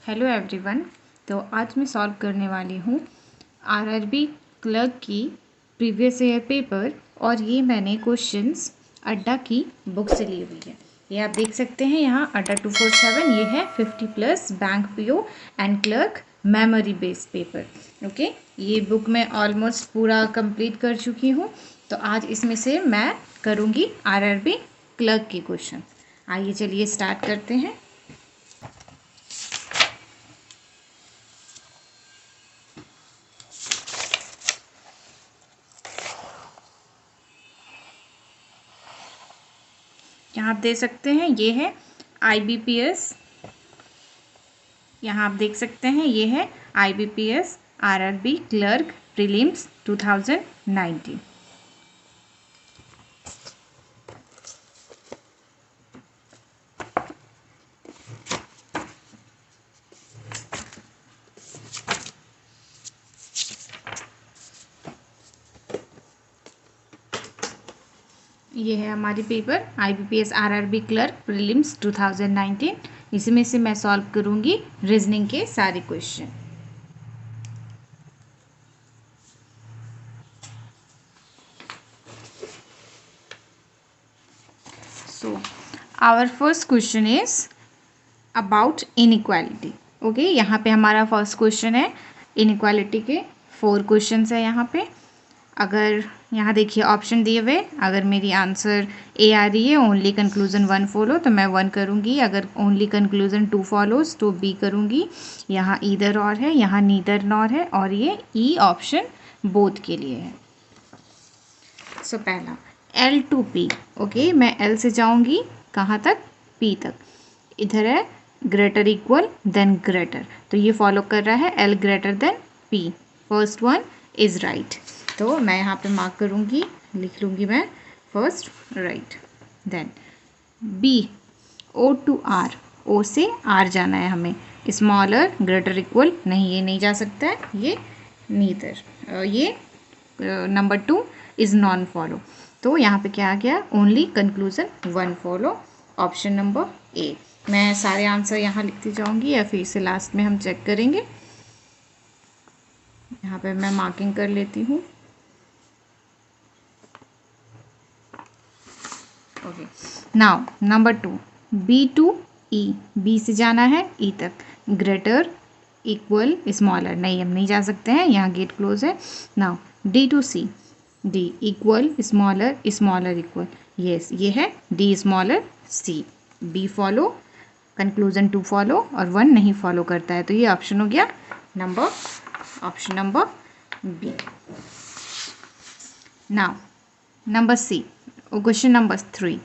Hello everyone. तो आज मैं सॉल्व करने वाली हूँ आरआरबी क्लर्क की प्रीवियस ईयर पेपर, और ये मैंने क्वेश्चंस अड्डा की बुक से ली हुई है। ये आप देख सकते हैं यहाँ अड्डा 247, ये है 50+ bank PO and clerk memory based paper. Okay, ये बुक मैं ऑलमोस्ट पूरा कंप्लीट कर चुकी हूँ। तो आज इसमें से मैं करूँगी आरआरबी क्लर्क के क्वेश्चन। आइए चलिए स्टार्ट करते हैं। यहाँ आप देख सकते हैं ये है IBPS। यहाँ आप देख सकते हैं ये है IBPS RRB क्लर्क प्रीलिम्स 2019। ये है हमारी paper IBPS RRB clerk prelims 2019। इसमें से मैं सॉल्व करूँगी रीजनिंग के सारे question. So our first question is about inequality. Okay, यहाँ पे हमारा फर्स्ट क्वेश्चन है इनइक्वालिटी के 4 क्वेश्चन है यहाँ पे। अगर यहाँ देखिए ऑप्शन दिए हुए, अगर मेरी आंसर ए आ रही है ओनली कंक्लूजन 1 फॉलो तो मैं 1 करूँगी, अगर ओनली कंक्लूजन 2 फॉलोज तो बी करूँगी। यहाँ ईदर और है, यहाँ नीदर नॉर है, और ये ई ऑप्शन बोथ के लिए है। सो पहला L to P। ओके, मैं L से जाऊँगी कहाँ तक, P तक। इधर है ग्रेटर इक्वल देन ग्रेटर, तो ये फॉलो कर रहा है L greater than P। First one is right, तो मैं यहाँ पे मार्क करूँगी, लिख लूँगी मैं first right. Then B O to R, O से R जाना है हमें। स्मॉलर ग्रेटर इक्वल नहीं, ये नहीं जा सकता है, ये नीदर। ये नंबर 2 इज़ नॉन फॉलो, तो यहाँ पे क्या आ गया, only conclusion 1 follow, option number A. मैं सारे आंसर यहाँ लिखती जाऊँगी या फिर से लास्ट में हम चेक करेंगे। यहाँ पे मैं मार्किंग कर लेती हूँ। Okay, now number 2 B to E, B से जाना है E तक। ग्रेटर इक्वल स्मॉलर नहीं, हम नहीं जा सकते हैं, यहाँ गेट क्लोज है। Now D to C, D equal smaller smaller equal, yes ये है D smaller C। B follow, conclusion 2 follow और 1 नहीं फॉलो करता है, तो ये ऑप्शन हो गया option number B. Now number C, question number 3,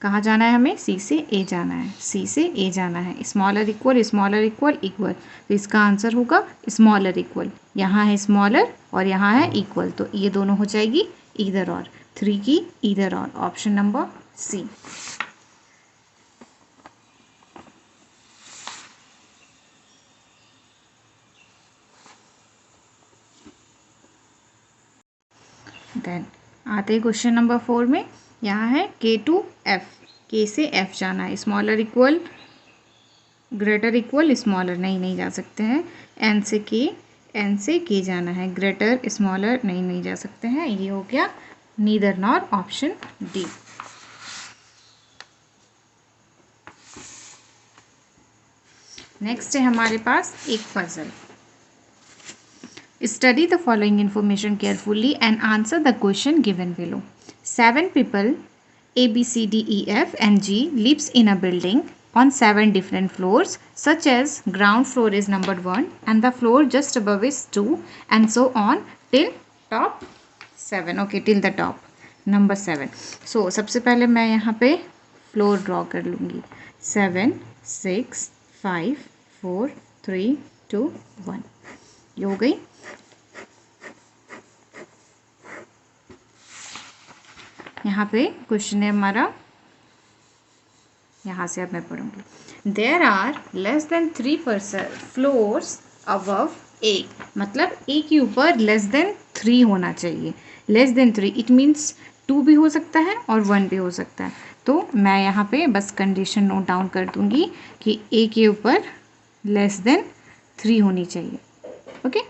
कहाँ जाना है हमें, सी से ए जाना है, सी से ए जाना है। स्मॉलर इक्वल इक्वल, तो इसका आंसर होगा स्मॉलर इक्वल। यहाँ है स्मॉलर और यहाँ है इक्वल, तो ये दोनों हो जाएगी ईदर और, 3 की ईदर और, ऑप्शन नंबर सी। देन आते हैं क्वेश्चन नंबर 4 में। यहाँ है K to F, K से F जाना है। Smaller equal greater equal smaller नहीं जा सकते हैं। N से K जाना है। ग्रेटर स्मॉलर नहीं जा सकते हैं, ये हो गया neither nor, option D. Next है हमारे पास एक puzzle. Study the following information carefully and answer the question given below. 7 people A, B, C, D, E, F and G lives in a building on 7 different floors, such as ground floor is number 1 and the floor just above is 2 and so on till top 7. Okay, till the top number 7. So सबसे पहले मैं यहाँ पे floor draw कर लूँगी। 7 6 5 4 3 2 1, ये हो गई। यहाँ पे क्वेश्चन है हमारा, यहाँ से अब मैं पढ़ूंगी। There are less than 3 floors above A, मतलब ए के ऊपर लेस देन 3 होना चाहिए। लेस देन 3 इट मीन्स 2 भी हो सकता है और 1 भी हो सकता है, तो मैं यहाँ पे बस कंडीशन नोट डाउन कर दूंगी कि ए के ऊपर लेस देन 3 होनी चाहिए। ओके,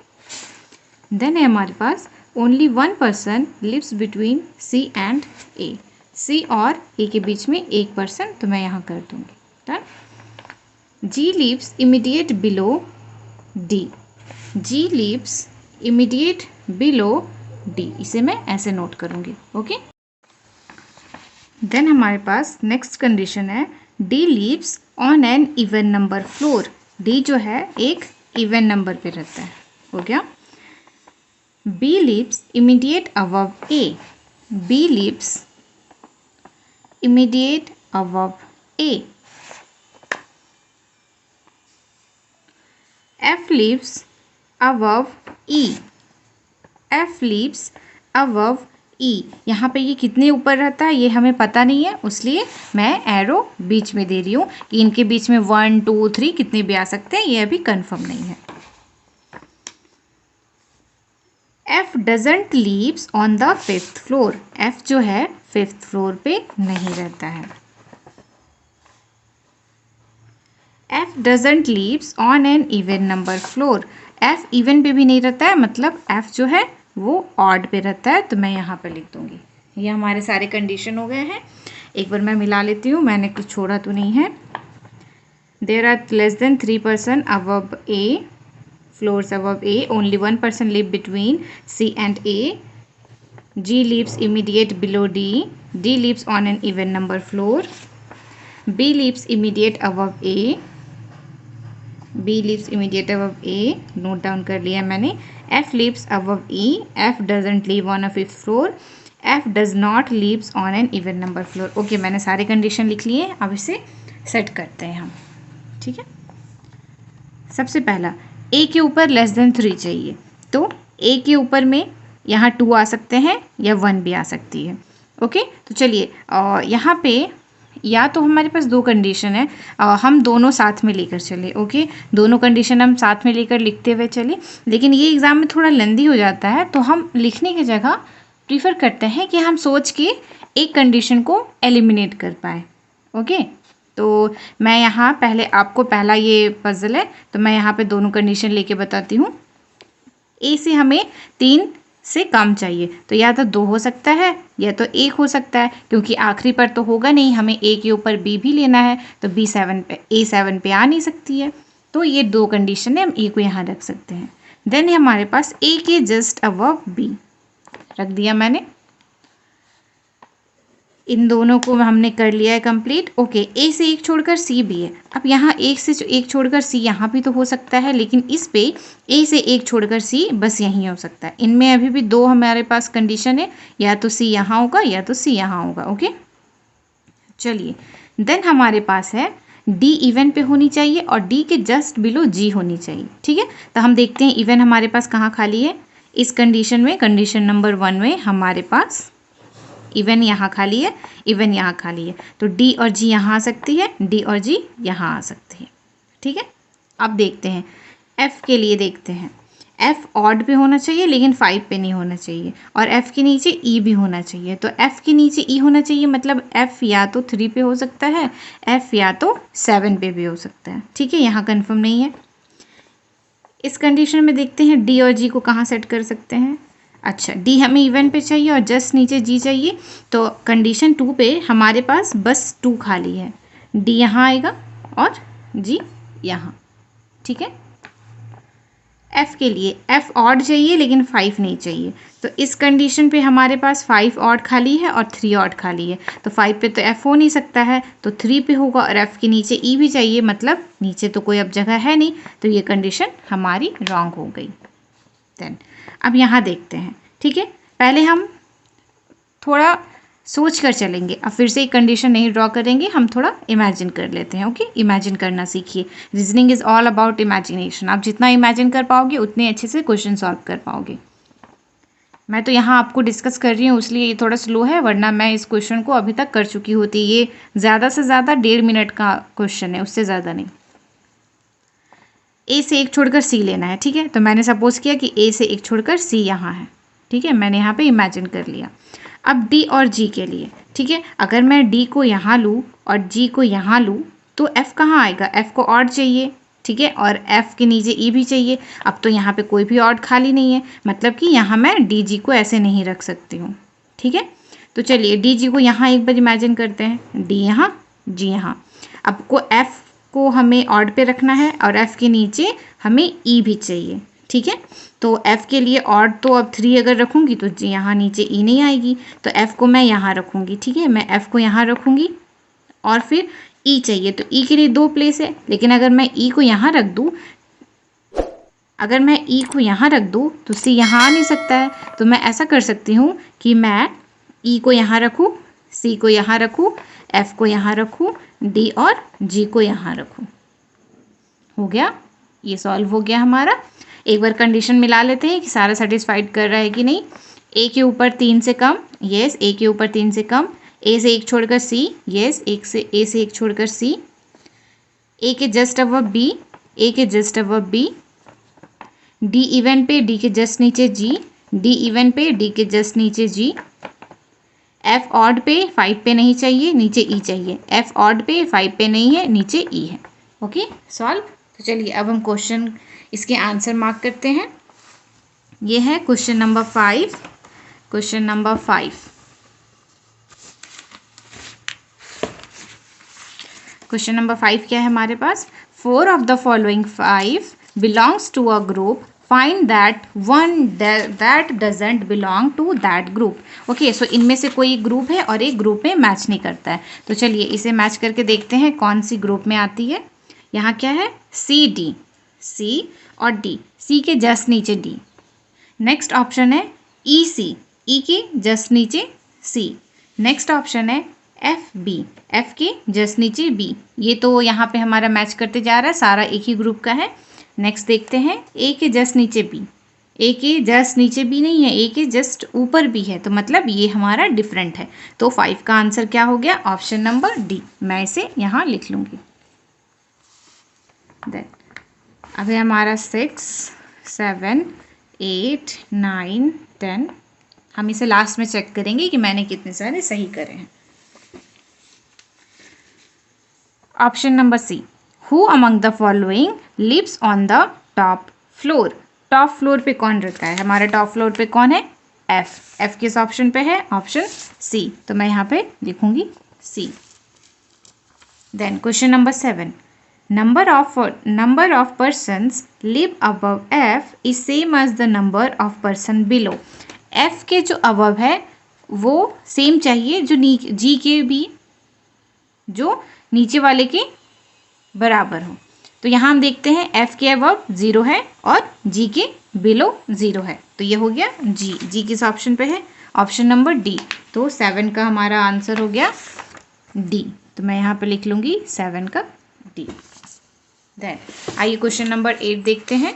देन है हमारे पास only 1 person lives between C and A. C और ए के बीच में 1 पर्सन, तो मैं यहाँ कर दूँगी। Done. G lives immediate below D. G lives immediate below D, इसे मैं ऐसे नोट करूँगी। ओके, देन हमारे पास नेक्स्ट कंडीशन है D lives on an even number floor. D जो है एक इवन नंबर पे रहता है। हो गया। बी लिव्स इमीडिएट अबव ए। बी लिव्स इमीडिएट अबव ए। एफ लिव्स अबव ई। एफ लिव्स अबव ई। यहाँ पे ये कितने ऊपर रहता है ये हमें पता नहीं है, इसलिए मैं एरो बीच में दे रही हूँ कि इनके बीच में 1 2 3 कितने भी आ सकते हैं, ये अभी कंफर्म नहीं है। F doesn't leaves on the 5th floor. F जो है 5th फ्लोर पे नहीं रहता है। F doesn't leaves on an even number floor. F even पे भी नहीं रहता है, मतलब एफ जो है वो ऑड पे रहता है, तो मैं यहाँ पे लिख दूँगी। ये हमारे सारे कंडीशन हो गए हैं। एक बार मैं मिला लेती हूँ, मैंने कुछ छोड़ा तो नहीं है। There are less than 3 person above A, floors above A, only 1 person live between C and A. G lives immediate below D. D lives on an even number floor. B lives immediate above A. B lives immediate above A. Note down कर लिया मैंने। F lives above E. F doesn't live on a 5th floor. F does not lives on an even number floor. Okay, मैंने सारे condition लिख लिए। अब इसे set करते हैं हम। ठीक है, सबसे पहला ए के ऊपर लेस देन 3 चाहिए, तो ए के ऊपर में यहाँ 2 आ सकते हैं या 1 भी आ सकती है। ओके, तो चलिए यहाँ पे या तो हमारे पास 2 कंडीशन है, हम दोनों साथ में लेकर चले। ओके, दोनों कंडीशन हम साथ में लेकर लिखते हुए चले, लेकिन ये एग्ज़ाम में थोड़ा लेंदी हो जाता है, तो हम लिखने की जगह प्रीफर करते हैं कि हम सोच के एक कंडीशन को एलिमिनेट कर पाए। ओके, तो मैं यहाँ पहले आपको पहला ये पजल है, तो मैं यहाँ पे दोनों कंडीशन लेके बताती हूँ। ए से हमें 3 से कम चाहिए, तो या तो 2 हो सकता है या तो 1 हो सकता है, क्योंकि आखिरी पर तो होगा नहीं, हमें ए के ऊपर बी भी लेना है, तो बी 7 पे ए 7 पे आ नहीं सकती है। तो ये 2 कंडीशन है, हम ए को यहाँ रख सकते हैं। देन हमारे पास ए के जस्ट अबव बी रख दिया मैंने। इन दोनों को हमने कर लिया है कंप्लीट। ओके, ए से 1 छोड़कर सी भी है। अब यहाँ 1 से 1 छोड़कर सी यहाँ भी तो हो सकता है, लेकिन इस पे ए से 1 छोड़कर सी बस यहीं हो सकता है। इनमें अभी भी 2 हमारे पास कंडीशन है, या तो सी यहाँ होगा या तो सी यहाँ होगा। ओके, चलिए, देन हमारे पास है डी इवन पे होनी चाहिए और डी के जस्ट बिलो जी होनी चाहिए। ठीक है, तो हम देखते हैं इवन हमारे पास कहाँ खाली है। इस कंडीशन में, कंडीशन नंबर 1 में हमारे पास इवन यहाँ खाली है, इवन यहाँ खाली है, तो डी और जी यहाँ आ सकती है, डी और जी यहाँ आ सकती है। ठीक है, अब देखते हैं एफ के लिए। देखते हैं एफ ऑड पे होना चाहिए लेकिन 5 पे नहीं होना चाहिए, और एफ के नीचे ई भी होना चाहिए। तो एफ के नीचे ई होना चाहिए, मतलब एफ या तो 3 पे हो सकता है, एफ या तो 7 पे भी हो सकता है। ठीक है, यहाँ कन्फर्म नहीं है। इस कंडीशन में देखते हैं डी और जी को कहाँ सेट कर सकते हैं। अच्छा, डी हमें इवन पे चाहिए और जस्ट नीचे जी चाहिए, तो कंडीशन 2 पे हमारे पास बस 2 खाली है। डी यहाँ आएगा और जी यहाँ। ठीक है, एफ के लिए एफ ऑड चाहिए लेकिन 5 नहीं चाहिए, तो इस कंडीशन पे हमारे पास 5 ऑड खाली है और 3 ऑड खाली है, तो 5 पे तो एफ हो नहीं सकता है, तो 3 पे होगा, और एफ के नीचे ई भी चाहिए, मतलब नीचे तो कोई अब जगह है नहीं, तो ये कंडीशन हमारी रॉन्ग हो गई। देन अब यहाँ देखते हैं। ठीक है, पहले हम थोड़ा सोच कर चलेंगे, अब फिर से एक कंडीशन नहीं ड्रॉ करेंगे, हम थोड़ा इमेजिन कर लेते हैं। ओके, इमेजिन करना सीखिए। Reasoning is all about imagination. आप जितना इमेजिन कर पाओगे उतने अच्छे से क्वेश्चन सॉल्व कर पाओगे। मैं तो यहाँ आपको डिस्कस कर रही हूँ इसलिए ये थोड़ा स्लो है, वरना मैं इस क्वेश्चन को अभी तक कर चुकी होती। ये ज़्यादा से ज़्यादा 1.5 मिनट का क्वेश्चन है, उससे ज़्यादा नहीं। ए से 1 छोड़कर सी लेना है। ठीक है, तो मैंने सपोज किया कि ए से 1 छोड़कर सी यहाँ है। ठीक है, मैंने यहाँ पे इमेजिन कर लिया। अब डी और जी के लिए, ठीक है, अगर मैं डी को यहाँ लूँ और जी को यहाँ लूँ तो एफ़ कहाँ आएगा, एफ़ को ऑड चाहिए, ठीक है, और F के नीचे E भी चाहिए। अब तो यहाँ पे कोई भी ऑड खाली नहीं है, मतलब कि यहाँ मैं DG को ऐसे नहीं रख सकती हूँ। ठीक है, तो चलिए DG को यहाँ एक बार इमेजिन करते हैं, D यहाँ, G यहाँ। अब को F को हमें ऑड पे रखना है और F के नीचे हमें E भी चाहिए। ठीक है, तो F के लिए ऑड तो अब 3 अगर रखूँगी तो जी यहाँ नीचे E नहीं आएगी, तो F को मैं यहाँ रखूँगी। ठीक है, मैं F को यहाँ रखूँगी और फिर E चाहिए, तो E के लिए 2 प्लेस है, लेकिन अगर मैं E को यहाँ रख दूँ, अगर मैं E को यहाँ रख दूँ तो C यहाँ आ नहीं सकता है। तो मैं ऐसा कर सकती हूँ कि मैं E को यहाँ रखूँ, C को यहाँ रखूँ, F को यहाँ रखूँ, D और G को यहाँ रखूँ। हो गया, ये सॉल्व हो गया हमारा। एक बार कंडीशन मिला लेते हैं कि सारा सेटिस्फाइड कर रहा है कि नहीं। A के ऊपर 3 से कम, येस, A के ऊपर 3 से कम, A से 1 छोड़कर C, येस, A से 1 छोड़कर C, A के जस्ट अबव B, A के just above B, D even पे D के जस्ट नीचे G, D इवन पे D के जस्ट नीचे G, F ऑड पे 5 पे नहीं चाहिए, नीचे E चाहिए, F ऑड पे 5 पे नहीं है, नीचे E है। Okay, solve. तो चलिए अब हम क्वेश्चन इसके आंसर मार्क करते हैं। ये है question number 5। Question number 5, question number 5 क्या है हमारे पास? 4 of the following 5 belongs to a group, find that one that doesn't belong to that group. Okay, so इनमें से कोई ग्रुप है और एक ग्रुप में मैच नहीं करता है। तो चलिए इसे मैच करके देखते हैं कौन सी ग्रुप में आती है। यहाँ क्या है? सी डी, सी और डी, सी के जस्ट नीचे डी। नेक्स्ट ऑप्शन है ई सी, ई के जस्ट नीचे सी। नेक्स्ट ऑप्शन है एफ बी, एफ के जस्ट नीचे बी। ये तो यहाँ पे हमारा मैच करते जा रहा है, सारा एक ही ग्रुप का है। नेक्स्ट देखते हैं ए के जस्ट नीचे बी, ए के जस्ट नीचे बी नहीं है, ए के जस्ट ऊपर बी है, तो मतलब ये हमारा डिफरेंट है। तो 5 का आंसर क्या हो गया? Option number D. मैं इसे यहाँ लिख लूँगी। देन अभी हमारा 6, 7, 8, 9, 10, हम इसे लास्ट में चेक करेंगे कि मैंने कितने सारे सही करे हैं। Option number C, who among the following lives on the top floor. Top floor पे कौन रहता है? हमारे टॉप फ्लोर पे कौन है? एफ। एफ किस ऑप्शन पे है? Option C. तो मैं यहाँ पे लिखूंगी C. Then question number 7, number of persons live above F is same as the number of person below। F के जो above है वो सेम चाहिए जो G के भी जो नीचे वाले के बराबर हो। तो यहाँ हम देखते हैं F के above 0 है और G के below 0 है, तो ये हो गया G। G किस ऑप्शन पे है? Option number D. तो 7 का हमारा आंसर हो गया डी। तो मैं यहाँ पे लिख लूँगी 7 का डी। देन आइए क्वेश्चन नंबर 8 देखते हैं।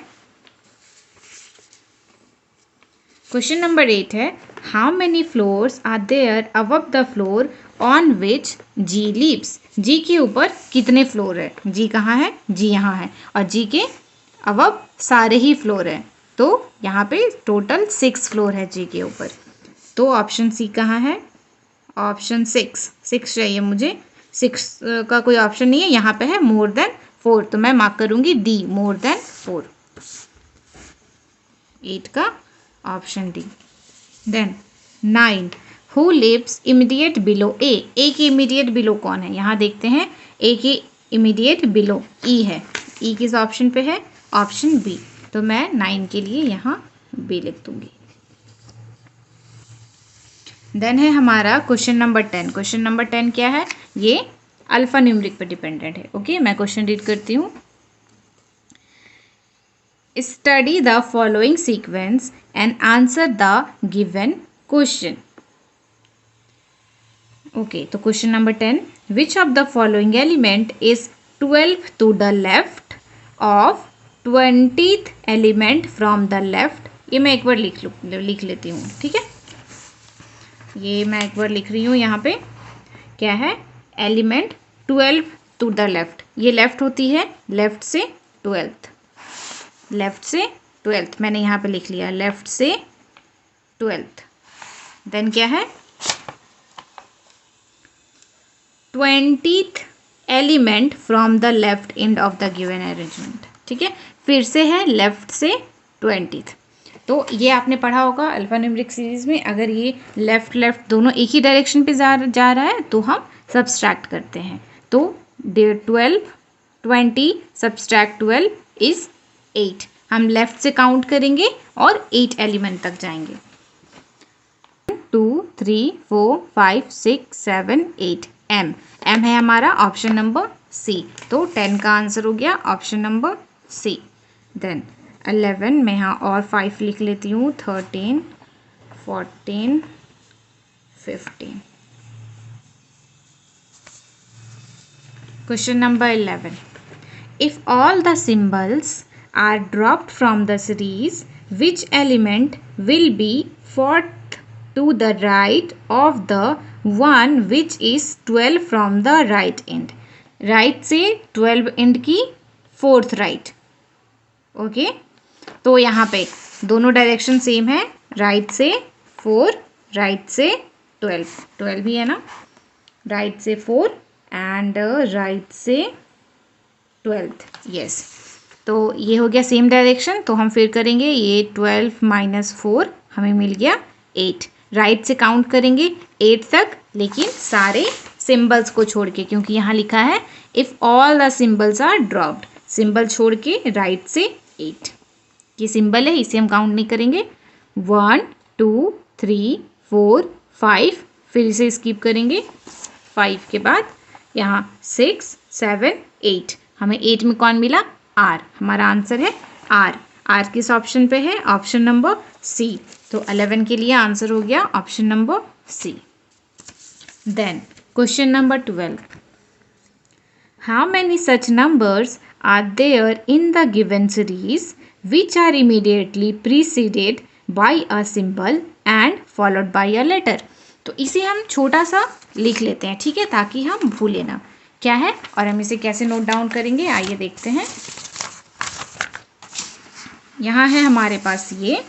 क्वेश्चन नंबर 8 है, how many floors are there above the floor on which G lives. G के ऊपर कितने फ्लोर है? जी कहाँ है? जी यहाँ है, और जी के अबव सारे ही फ्लोर है, तो यहाँ पे टोटल 6 फ्लोर है जी के ऊपर। तो ऑप्शन सी कहाँ है? ऑप्शन 6 चाहिए मुझे। 6 का कोई ऑप्शन नहीं है, यहाँ पे है मोर देन 4, तो मैं मार्क करूँगी डी, मोर देन 4। 8 का option D. Then 9, who lives immediate below A. A के इमीडिएट बिलो कौन है? यहाँ देखते हैं, ए के इमीडिएट बिलो ई है। ई किस ऑप्शन पे है? Option B. तो मैं 9 के लिए यहाँ बी लिख दूँगी। देन है हमारा क्वेश्चन नंबर 10। क्वेश्चन नंबर 10 क्या है? ये अल्फा न्यूमरिक पर डिपेंडेंट है। ओके, मैं क्वेश्चन रीड करती हूँ। Study the following sequence and answer the given question. Okay, तो question number 10, which of the following element is 12 to the left of 20th element from the left. ये मैं एक बार लिख लेती हूँ, ठीक है। ये मैं एक बार लिख रही हूँ यहाँ पे, क्या है? Element 12 to the left. ये लेफ्ट होती है, लेफ्ट से 12th, लेफ्ट से 12th मैंने यहाँ पे लिख लिया, लेफ्ट से 12th। देन क्या है? 20th element from the left and of the given arrangement. ठीक है, फिर से है लेफ्ट से 20th। तो ये आपने पढ़ा होगा अल्फान्यूमेरिक सीरीज में, अगर ये लेफ्ट लेफ्ट दोनों एक ही डायरेक्शन पे जा रहा है तो हम सब्सट्रैक्ट करते हैं। तो 12 20 सब्सट्रैक्ट 12 इज 8। हम लेफ्ट से काउंट करेंगे और 8 एलिमेंट तक जाएंगे। 2 3 4 5 6 7 8 एम है हमारा ऑप्शन नंबर सी। तो 10 का आंसर हो गया ऑप्शन नंबर सी। देन 11 में यहाँ और 5 लिख लेती हूँ, 13 14 15। Question number 11, if all the symbols are dropped from the series, which element will be fourth to the right of the one which is 12 from the right end? Right से 12 and की fourth right. Okay, तो यहाँ पे दोनों direction same है, right से 4 right से 12 ही है ना, राइट से 4 एंड राइट से 12। यस, तो ये हो गया सेम डायरेक्शन। तो हम फिर करेंगे ये 12 माइनस 4 हमें मिल गया 8। राइट से काउंट करेंगे 8 तक, लेकिन सारे सिंबल्स को छोड़ के, क्योंकि यहाँ लिखा है if all the symbols are dropped, symbol छोड़ के राइट से 8। ये सिंबल है, इसे हम काउंट नहीं करेंगे। 1 2 3 4 5, फिर इसे स्किप करेंगे। 5 के बाद यहाँ 6 7 8, हमें 8 में कौन मिला? आर। हमारा आंसर है आर। आर किस ऑप्शन पे है? Option number C. तो 11 के लिए आंसर हो गया option number C. Then question number 12, how many such numbers are there in the given series which are immediately preceded by a symbol and followed by a letter? तो इसे हम छोटा सा लिख लेते हैं, ठीक है, ताकि हम भूलें ना क्या है और हम इसे कैसे नोट डाउन करेंगे, आइए देखते हैं। यहाँ है हमारे पास ये,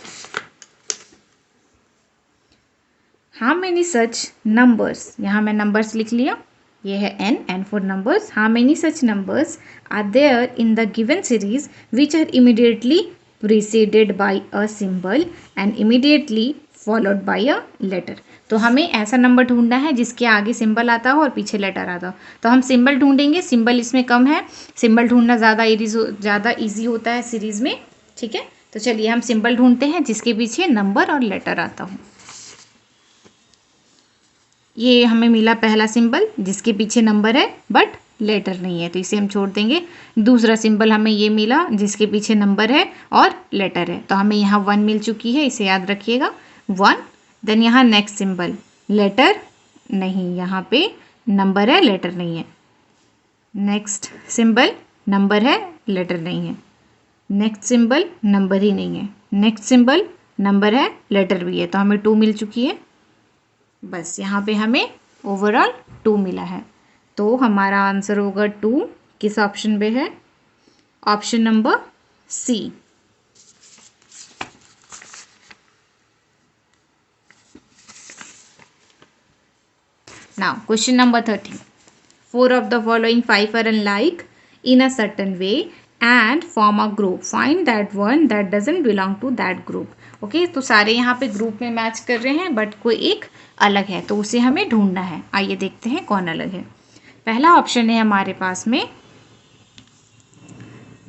हाउ मेनी सच नंबर्स, यहाँ मैं नंबर्स लिख लिया, ये है n for numbers. How many such numbers are there in the given series which are immediately preceded by a symbol and immediately followed by a letter. तो हमें ऐसा number ढूंढना है जिसके आगे सिंबल आता हो और पीछे लेटर आता हो। तो हम सिंबल ढूंढेंगे, सिंबल इसमें कम है, सिंबल ढूंढना ज़्यादा ईजी होता है सीरीज़ में, ठीक है। तो चलिए हम सिंबल ढूंढते हैं जिसके पीछे नंबर और लेटर आता हो। ये हमें मिला पहला सिंबल जिसके पीछे नंबर है बट लेटर नहीं है, तो इसे हम छोड़ देंगे। दूसरा सिंबल हमें ये मिला जिसके पीछे नंबर है और लेटर है, तो हमें यहाँ 1 मिल चुकी है, इसे याद रखिएगा 1। देन यहाँ नेक्स्ट सिंबल, लेटर नहीं, यहाँ पे नंबर है लेटर नहीं है। नेक्स्ट सिंबल नंबर है लेटर नहीं है। नेक्स्ट सिंबल नंबर ही नहीं है। नेक्स्ट सिंबल नंबर है लेटर भी है, तो हमें 2 मिल चुकी है। बस यहाँ पे हमें ओवरऑल 2 मिला है, तो हमारा आंसर होगा 2। किस ऑप्शन पे है? Option number C. Now question number 13, 4 of the following 5 are alike in a certain way and form a group, find that one that doesn't belong to that group. Okay, तो सारे यहाँ पे group में match कर रहे हैं but कोई एक अलग है, तो उसे हमें ढूंढना है। आइए देखते हैं कौन अलग है। पहला ऑप्शन है हमारे पास में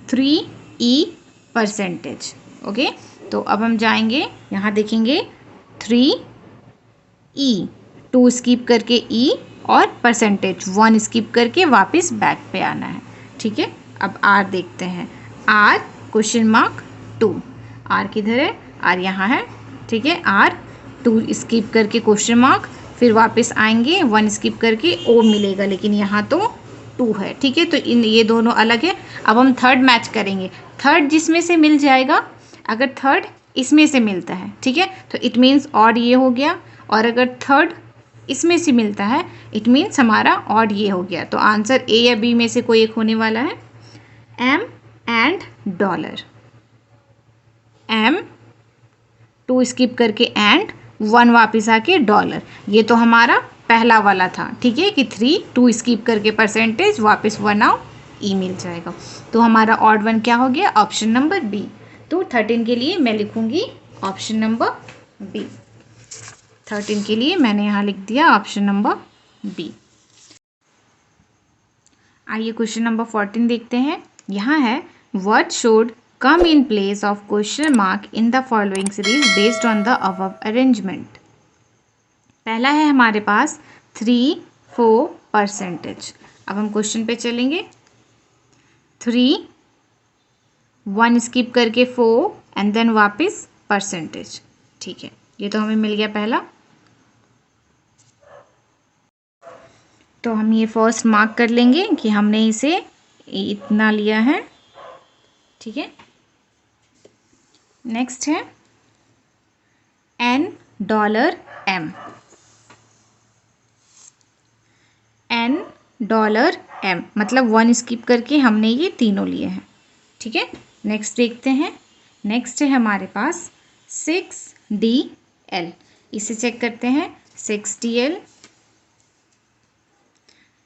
3e%। ओके, तो अब हम जाएंगे, यहाँ देखेंगे 3e, 2 स्किप करके e और परसेंटेज 1 स्किप करके वापस बैक पे आना है, ठीक है। अब r देखते हैं, r क्वेश्चन मार्क 2, r किधर है? r यहाँ है, ठीक है। r 2 स्किप करके क्वेश्चन मार्क, फिर वापस आएंगे 1 स्किप करके o मिलेगा, लेकिन यहाँ तो 2 है, ठीक है। तो ये दोनों अलग है। अब हम थर्ड मैच करेंगे, थर्ड जिसमें से मिल जाएगा, अगर थर्ड इसमें से मिलता है, ठीक है, तो इट मीन्स ऑड ये हो गया, और अगर थर्ड इसमें से मिलता है इट मीन्स हमारा ऑड ये हो गया। तो आंसर ए या बी में से कोई एक होने वाला है। M and dollar, M 2 skip करके एंड 1 वापस आके डॉलर, ये तो हमारा पहला वाला था, ठीक है, कि 3 2 स्किप करके परसेंटेज वापस 1 आओ ई मिल जाएगा। तो हमारा ऑड वन क्या हो गया, ऑप्शन नंबर बी। तो 13 के लिए मैं लिखूंगी ऑप्शन नंबर बी। 13 के लिए मैंने यहाँ लिख दिया ऑप्शन नंबर बी। आइए क्वेश्चन नंबर 14 देखते हैं। यहाँ है what should come in place of question mark in the following series based on the above arrangement. पहला है हमारे पास 3 4 परसेंटेज। अब हम क्वेश्चन पे चलेंगे। 3 1 स्किप करके 4 एंड देन वापस परसेंटेज, ठीक है, ये तो हमें मिल गया पहला। तो हम ये फर्स्ट मार्क कर लेंगे कि हमने इसे इतना लिया है, ठीक है। नेक्स्ट है $N $M मतलब 1 स्किप करके हमने ये तीनों लिए हैं, ठीक है। नेक्स्ट देखते हैं। नेक्स्ट है हमारे पास 6DL। इसे चेक करते हैं। 6DL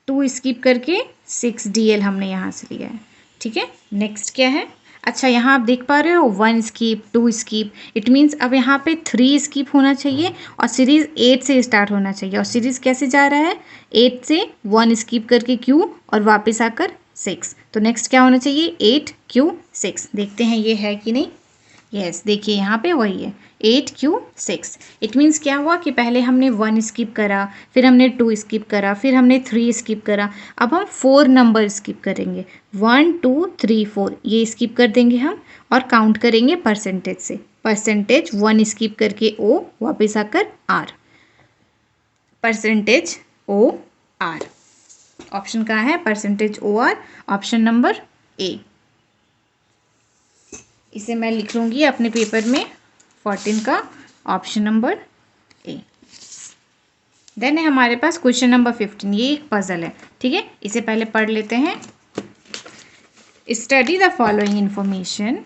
2 स्किप करके 6DL हमने यहाँ से लिया है, ठीक है। नेक्स्ट क्या है, अच्छा यहाँ आप देख पा रहे हो 1 स्किप 2 स्किप, इट मीन्स अब यहाँ पे 3 स्किप होना चाहिए और सीरीज़ 8 से स्टार्ट होना चाहिए। और सीरीज़ कैसे जा रहा है, 8 से 1 स्किप करके Q और वापस आकर 6। तो नेक्स्ट क्या होना चाहिए, 8Q6। देखते हैं ये है कि नहीं। यस, देखिए यहाँ पे वही है 8Q6। इट मीन्स क्या हुआ कि पहले हमने 1 स्किप करा, फिर हमने 2 स्किप करा, फिर हमने 3 स्किप करा। अब हम 4 नंबर स्किप करेंगे, 1 2 3 4 ये स्किप कर देंगे हम और काउंट करेंगे परसेंटेज से। परसेंटेज 1 स्किप करके O वापस आकर R, परसेंटेज OR। ऑप्शन कहाँ है, percentage OR, option number A. इसे मैं लिख लूँगी अपने पेपर में 14 का ऑप्शन नंबर ए। देन है हमारे पास क्वेश्चन नंबर 15। ये एक पजल है, ठीक है, इसे पहले पढ़ लेते हैं। Study the following information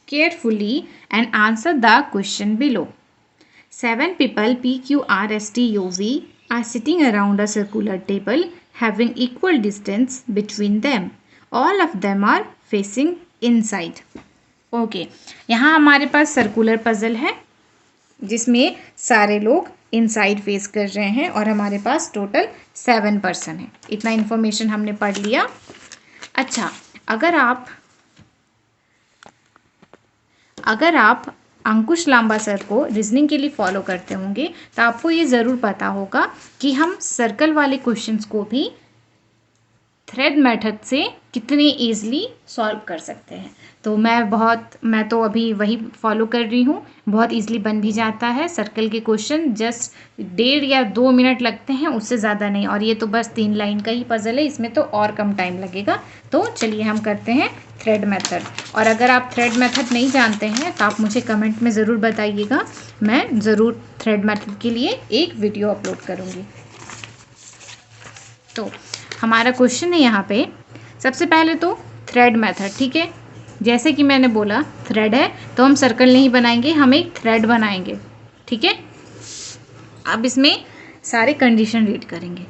carefully and answer the question below. 7 people PQRSTUV are sitting around a circular table having equal distance between them. All of them are facing inside. Okay यहाँ हमारे पास सर्कुलर पजल है जिसमें सारे लोग inside face कर रहे हैं और हमारे पास टोटल 7 पर्सन है। इतना इन्फॉर्मेशन हमने पढ़ लिया। अच्छा, अगर आप अंकुश लांबा सर को रीजनिंग के लिए फॉलो करते होंगे तो आपको ये ज़रूर पता होगा कि हम सर्कल वाले क्वेश्चंस को भी थ्रेड मेथड से कितने ईजिली सॉल्व कर सकते हैं। तो मैं तो अभी वही फॉलो कर रही हूँ, बहुत ईजिली बन भी जाता है। सर्कल के क्वेश्चन जस्ट 1.5 या 2 मिनट लगते हैं, उससे ज़्यादा नहीं। और ये तो बस 3 लाइन का ही पजल है, इसमें तो और कम टाइम लगेगा। तो चलिए हम करते हैं थ्रेड मेथड। और अगर आप थ्रेड मेथड नहीं जानते हैं तो आप मुझे कमेंट में ज़रूर बताइएगा, मैं ज़रूर थ्रेड मेथड के लिए एक वीडियो अपलोड करूँगी। तो हमारा क्वेश्चन है यहाँ पे, सबसे पहले तो थ्रेड मेथड, ठीक है। जैसे कि मैंने बोला थ्रेड है तो हम सर्कल नहीं बनाएंगे, हम एक थ्रेड बनाएंगे, ठीक है। अब इसमें सारे कंडीशन रीड करेंगे।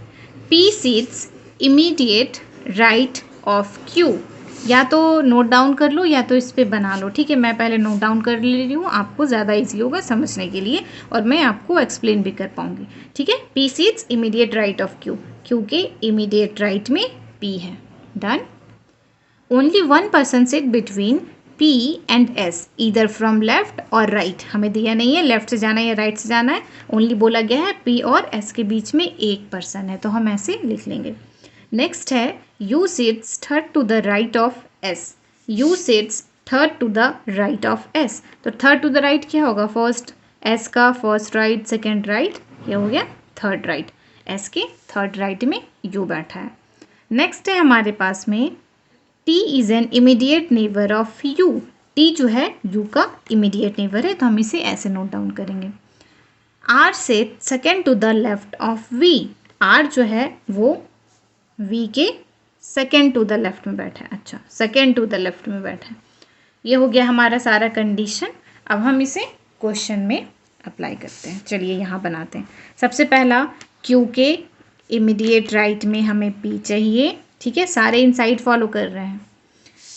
P sits immediate right of Q। या तो नोट डाउन कर लो या तो इस पर बना लो, ठीक है। मैं पहले नोट डाउन कर ले रही हूँ, आपको ज़्यादा ईजी होगा समझने के लिए और मैं आपको एक्सप्लेन भी कर पाऊँगी, ठीक है। P sits immediate right of Q, क्योंकि इमीडिएट राइट में P है। Done. Only 1 person sit between P and S either from left और राइट। हमें दिया नहीं है लेफ्ट से जाना है या राइट से जाना है, ओनली बोला गया है P और S के बीच में एक पर्सन है, तो हम ऐसे लिख लेंगे। नेक्स्ट है U sits third to the right of S। U sits third to the right of S। तो थर्ड टू द राइट क्या होगा, फर्स्ट S का फर्स्ट राइट, सेकेंड राइट, ये हो गया थर्ड राइट। S के थर्ड राइट में U बैठा है। नेक्स्ट है हमारे पास में T is an immediate neighbour of U। T जो है U का इमीडिएट नेबर है, तो हम इसे ऐसे नोट डाउन करेंगे। R से second to the left of V। R जो है वो V के सेकेंड टू द लेफ्ट में बैठा है। अच्छा, सेकेंड टू द लेफ्ट में बैठा है। ये हो गया हमारा सारा कंडीशन। अब हम इसे क्वेश्चन में अप्लाई करते हैं। चलिए यहाँ बनाते हैं। सबसे पहला क्यू के इमीडिएट राइट में हमें पी चाहिए, ठीक है, सारे इनसाइड फॉलो कर रहे हैं।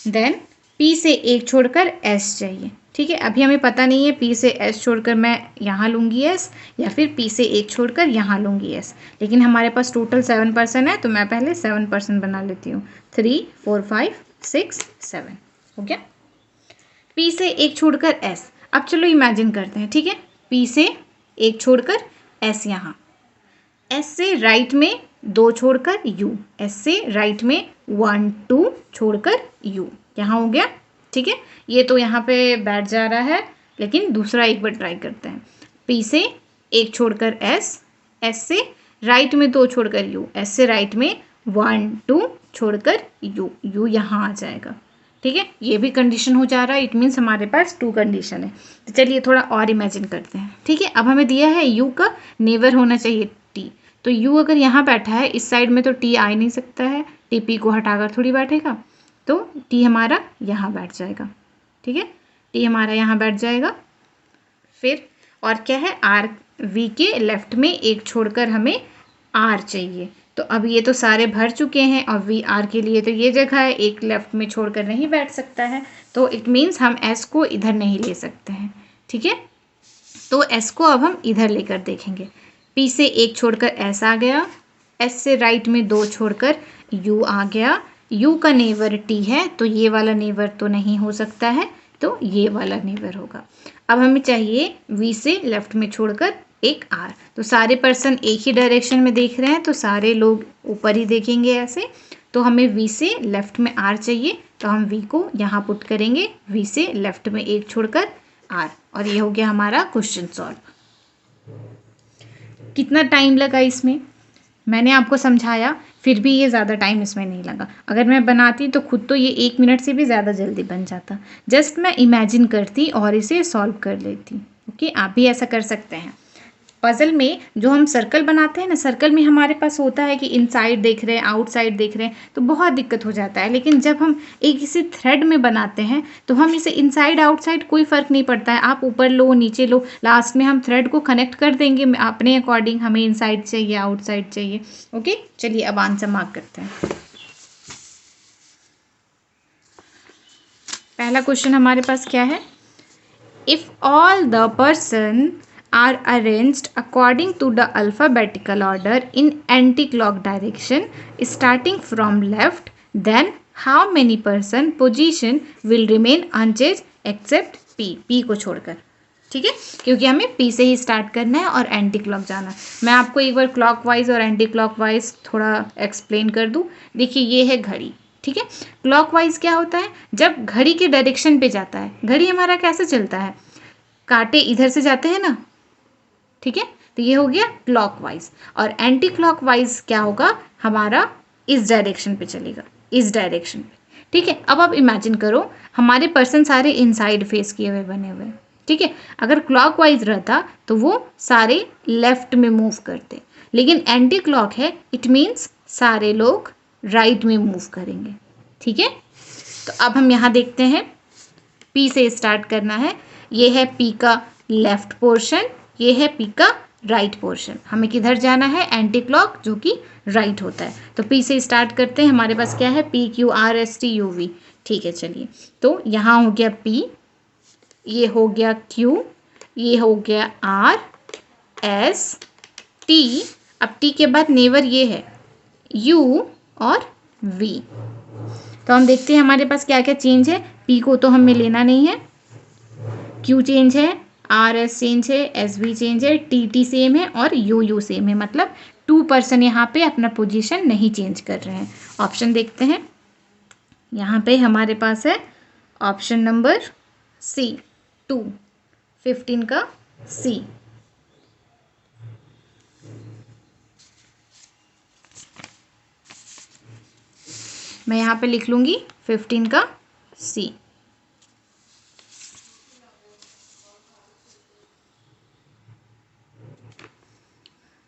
देन पी से एक छोड़कर एस चाहिए, ठीक है। अभी हमें पता नहीं है पी से एस छोड़कर मैं यहाँ लूँगी एस या फिर पी से एक छोड़कर यहाँ लूँगी एस, लेकिन हमारे पास टोटल 7 पर्सन है तो मैं पहले 7 पर्सन बना लेती हूँ। 3 4 5 6 7 हो गया। पी से एक छोड़कर एस, अब चलो इमेजिन करते हैं, ठीक है। पी से एक छोड़कर एस, यहाँ एस से राइट में 2 छोड़कर यू, एस से राइट में 1 2 छोड़कर यू, यहाँ हो गया, ठीक है। ये तो यहाँ पे बैठ जा रहा है, लेकिन दूसरा एक बार ट्राई करते हैं। पी से एक छोड़कर एस, एस से राइट में 2 छोड़कर यू, एस से राइट में 1 2 छोड़कर यू, यू यहाँ आ जाएगा, ठीक है। ये भी कंडीशन हो जा रहा है, इट मीन्स हमारे पास 2 कंडीशन है। तो चलिए थोड़ा और इमेजिन करते हैं, ठीक है। अब हमें दिया है यू का नेवर होना चाहिए टी, तो यू अगर यहाँ बैठा है इस साइड में तो टी आ ही नहीं सकता है, टी पी को हटाकर थोड़ी बैठेगा, तो टी हमारा यहाँ बैठ जाएगा, ठीक है, टी हमारा यहाँ बैठ जाएगा। फिर और क्या है, आर वी के लेफ्ट में एक छोड़कर हमें आर चाहिए, तो अब ये तो सारे भर चुके हैं और वी आर के लिए तो ये जगह है, एक लेफ्ट में छोड़कर नहीं बैठ सकता है, तो इट मीन्स हम एस को इधर नहीं ले सकते हैं, ठीक है। तो एस को अब हम इधर लेकर देखेंगे। पी से एक छोड़कर एस आ गया, एस से राइट में 2 छोड़कर यू आ गया, यू का नेवर टी है तो ये वाला नेवर तो नहीं हो सकता है, तो ये वाला नेवर होगा। अब हमें चाहिए वी से लेफ्ट में छोड़कर एक आर, तो सारे पर्सन एक ही डायरेक्शन में देख रहे हैं तो सारे लोग ऊपर ही देखेंगे ऐसे, तो हमें वी से लेफ्ट में आर चाहिए, तो हम वी को यहाँ पुट करेंगे, वी से लेफ्ट में एक छोड़कर आर, और ये हो गया हमारा क्वेश्चन सॉल्व। कितना टाइम लगा इसमें, मैंने आपको समझाया, फिर भी ये ज़्यादा टाइम इसमें नहीं लगा। अगर मैं बनाती तो खुद तो ये 1 मिनट से भी ज़्यादा जल्दी बन जाता, जस्ट मैं इमेजिन करती और इसे सॉल्व कर लेती। ओके, आप भी ऐसा कर सकते हैं। पज़ल में जो हम सर्कल बनाते हैं ना, सर्कल में हमारे पास होता है कि इनसाइड देख रहे हैं, आउटसाइड देख रहे हैं, तो बहुत दिक्कत हो जाता है। लेकिन जब हम एक इसे थ्रेड में बनाते हैं तो हम इसे इनसाइड आउटसाइड कोई फ़र्क नहीं पड़ता है, आप ऊपर लो नीचे लो, लास्ट में हम थ्रेड को कनेक्ट कर देंगे अपने अकॉर्डिंग, हमें इनसाइड चाहिए आउटसाइड चाहिए। ओके, चलिए अब आंसर मार्क करते हैं। पहला क्वेश्चन हमारे पास क्या है, if all the person are arranged according to the alphabetical order in anti-clock direction starting from left, then how many person position will remain unchanged except P, P को छोड़कर, ठीक है, क्योंकि हमें P से ही स्टार्ट करना है और एंटी क्लॉक जाना है। मैं आपको एक बार क्लॉकवाइज और एंटी क्लॉकवाइज थोड़ा एक्सप्लेन कर दूँ। देखिए ये है घड़ी, ठीक है, क्लॉकवाइज क्या होता है, जब घड़ी के डायरेक्शन पे जाता है, घड़ी हमारा कैसे चलता है, कांटे इधर से जाते हैं ना, ठीक है, तो ये हो गया क्लॉकवाइज। और एंटी क्लॉकवाइज क्या होगा, हमारा इस डायरेक्शन पे चलेगा, इस डायरेक्शन पे, ठीक है। अब आप इमेजिन करो हमारे पर्सन सारे इनसाइड फेस किए हुए बने हुए, ठीक है, अगर क्लॉकवाइज रहता तो वो सारे लेफ्ट में मूव करते, लेकिन एंटी क्लॉक है, इट मीन्स सारे लोग राइट में मूव करेंगे, ठीक है। तो अब हम यहाँ देखते हैं, पी से स्टार्ट करना है, ये है पी का लेफ्ट पोर्शन, ये है पी का राइट पोर्शन, हमें किधर जाना है, एंटी क्लॉक, जो कि राइट होता है। तो पी से स्टार्ट करते हैं, हमारे पास क्या है, P Q R S T U V, ठीक है। चलिए, तो यहाँ हो गया पी, ये हो गया क्यू, ये हो गया आर एस टी, अब टी के बाद नेवर ये है यू और वी। तो हम देखते हैं हमारे पास क्या क्या चेंज है, पी को तो हमें लेना नहीं है, क्यू चेंज है, आर एस चेंज है, एस वी चेंज है, टी टी सेम है और यू यू सेम है, मतलब 2 पर्सन यहाँ पे अपना पोजीशन नहीं चेंज कर रहे हैं। ऑप्शन देखते हैं, यहाँ पे हमारे पास है ऑप्शन नंबर सी 2, 15 का सी। मैं यहाँ पे लिख लूँगी 15 का सी।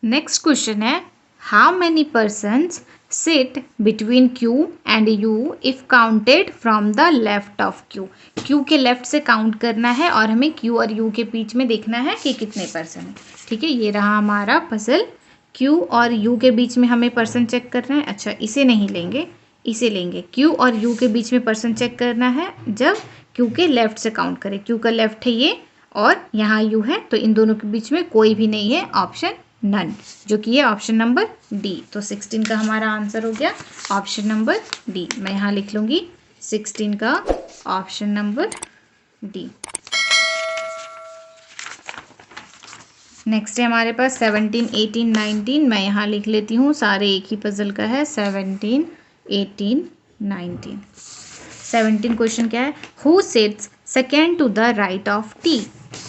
नेक्स्ट क्वेश्चन है, how many persons sit between Q and U if counted from the left of Q। Q के लेफ्ट से काउंट करना है और हमें Q और U के बीच में देखना है कि कितने पर्सन हैं, ठीक है। ये रहा हमारा पजल, Q और U के बीच में हमें पर्सन चेक करना है। अच्छा, इसे नहीं लेंगे, इसे लेंगे। Q और U के बीच में पर्सन चेक करना है जब Q के लेफ्ट से काउंट करें। Q का लेफ्ट है ये और यहाँ U है, तो इन दोनों के बीच में कोई भी नहीं है, ऑप्शन नन, जो कि है ऑप्शन नंबर डी। तो 16 का हमारा आंसर हो गया ऑप्शन नंबर डी। मैं यहाँ लिख लूँगी 16 का ऑप्शन नंबर डी। नेक्स्ट है हमारे पास 17, 18, 19। मैं यहाँ लिख लेती हूँ, सारे एक ही पजल का है। 17, 18, 19। 17 क्वेश्चन क्या है? Who sits second to the right of T?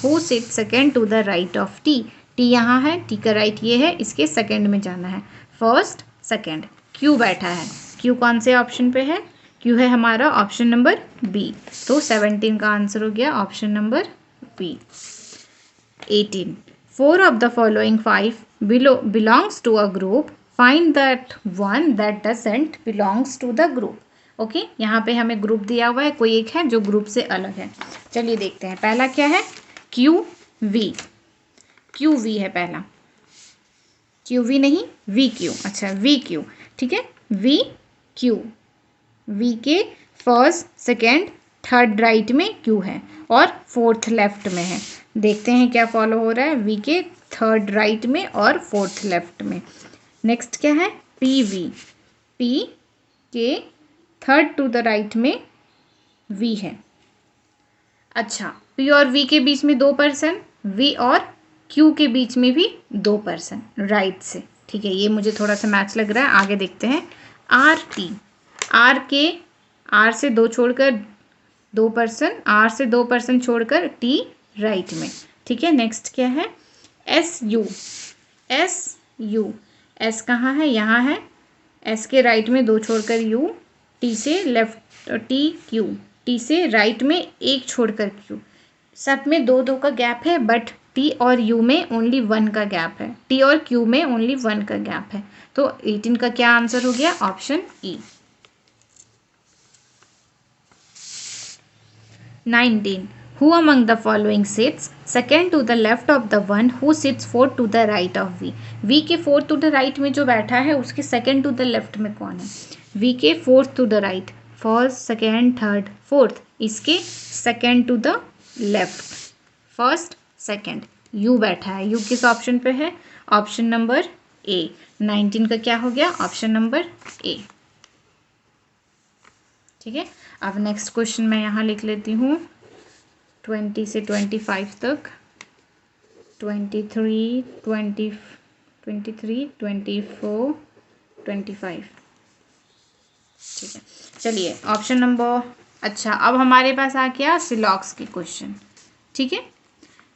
Who sits second to the right of T? T यहाँ है, टी का राइट ये है, इसके सेकेंड में जाना है। First second. क्यू बैठा है। क्यू कौन से ऑप्शन पे है? क्यू है हमारा ऑप्शन नंबर बी। तो 17 का आंसर हो गया option number B. 18. 4 of the following 5 belongs to a group. Find that one that doesn't belongs to the group. Okay, यहाँ पे हमें ग्रुप दिया हुआ है, कोई एक है जो ग्रुप से अलग है। चलिए देखते हैं, पहला क्या है? Q we. क्यू वी है पहला। क्यू वी नहीं, वी क्यू। अच्छा, वी क्यू, ठीक है। वी क्यू, वी के फर्स्ट सेकेंड थर्ड राइट में क्यू है और फोर्थ लेफ्ट में है। देखते हैं क्या फॉलो हो रहा है। वी के थर्ड राइट में और फोर्थ लेफ्ट में। नेक्स्ट क्या है? P V. पी के थर्ड टू द राइट में वी है। अच्छा, पी और वी के बीच में 2 पर्सन, वी और क्यू के बीच में भी 2 पर्सन राइट से। ठीक है, ये मुझे थोड़ा सा मैच लग रहा है। आगे देखते हैं। आर टी, आर के आर से 2 छोड़कर 2 पर्सन, आर से 2 पर्सन छोड़कर टी राइट में। ठीक है, नेक्स्ट क्या है? S U. S U, S कहाँ है? यहाँ है। एस के राइट में 2 छोड़कर यू, टी से लेफ्ट टी क्यू, टी से राइट में 1 छोड़कर क्यू। सब में 2-2 का गैप है, बट टी और यू में ओनली 1 का गैप है। टी और क्यू में ओनली 1 का गैप है। तो 18 का क्या आंसर हो गया? Option E. 19. Who among the following sits second to the left of the one who sits fourth to the right of V? V के fourth to the right में जो बैठा है उसके second to the left में कौन है? V के fourth to the right, first, second, third, fourth. इसके second to the left, first, second. U बैठा है। U किस ऑप्शन पे है? Option number A. 19 का क्या हो गया? Option number A. ठीक है, अब नेक्स्ट क्वेश्चन मैं यहाँ लिख लेती हूँ 20 से 25 तक। 23, 24, 25। ठीक है, चलिए ऑप्शन नंबर। अच्छा, अब हमारे पास आ गया सिलॉक्स के क्वेश्चन। ठीक है,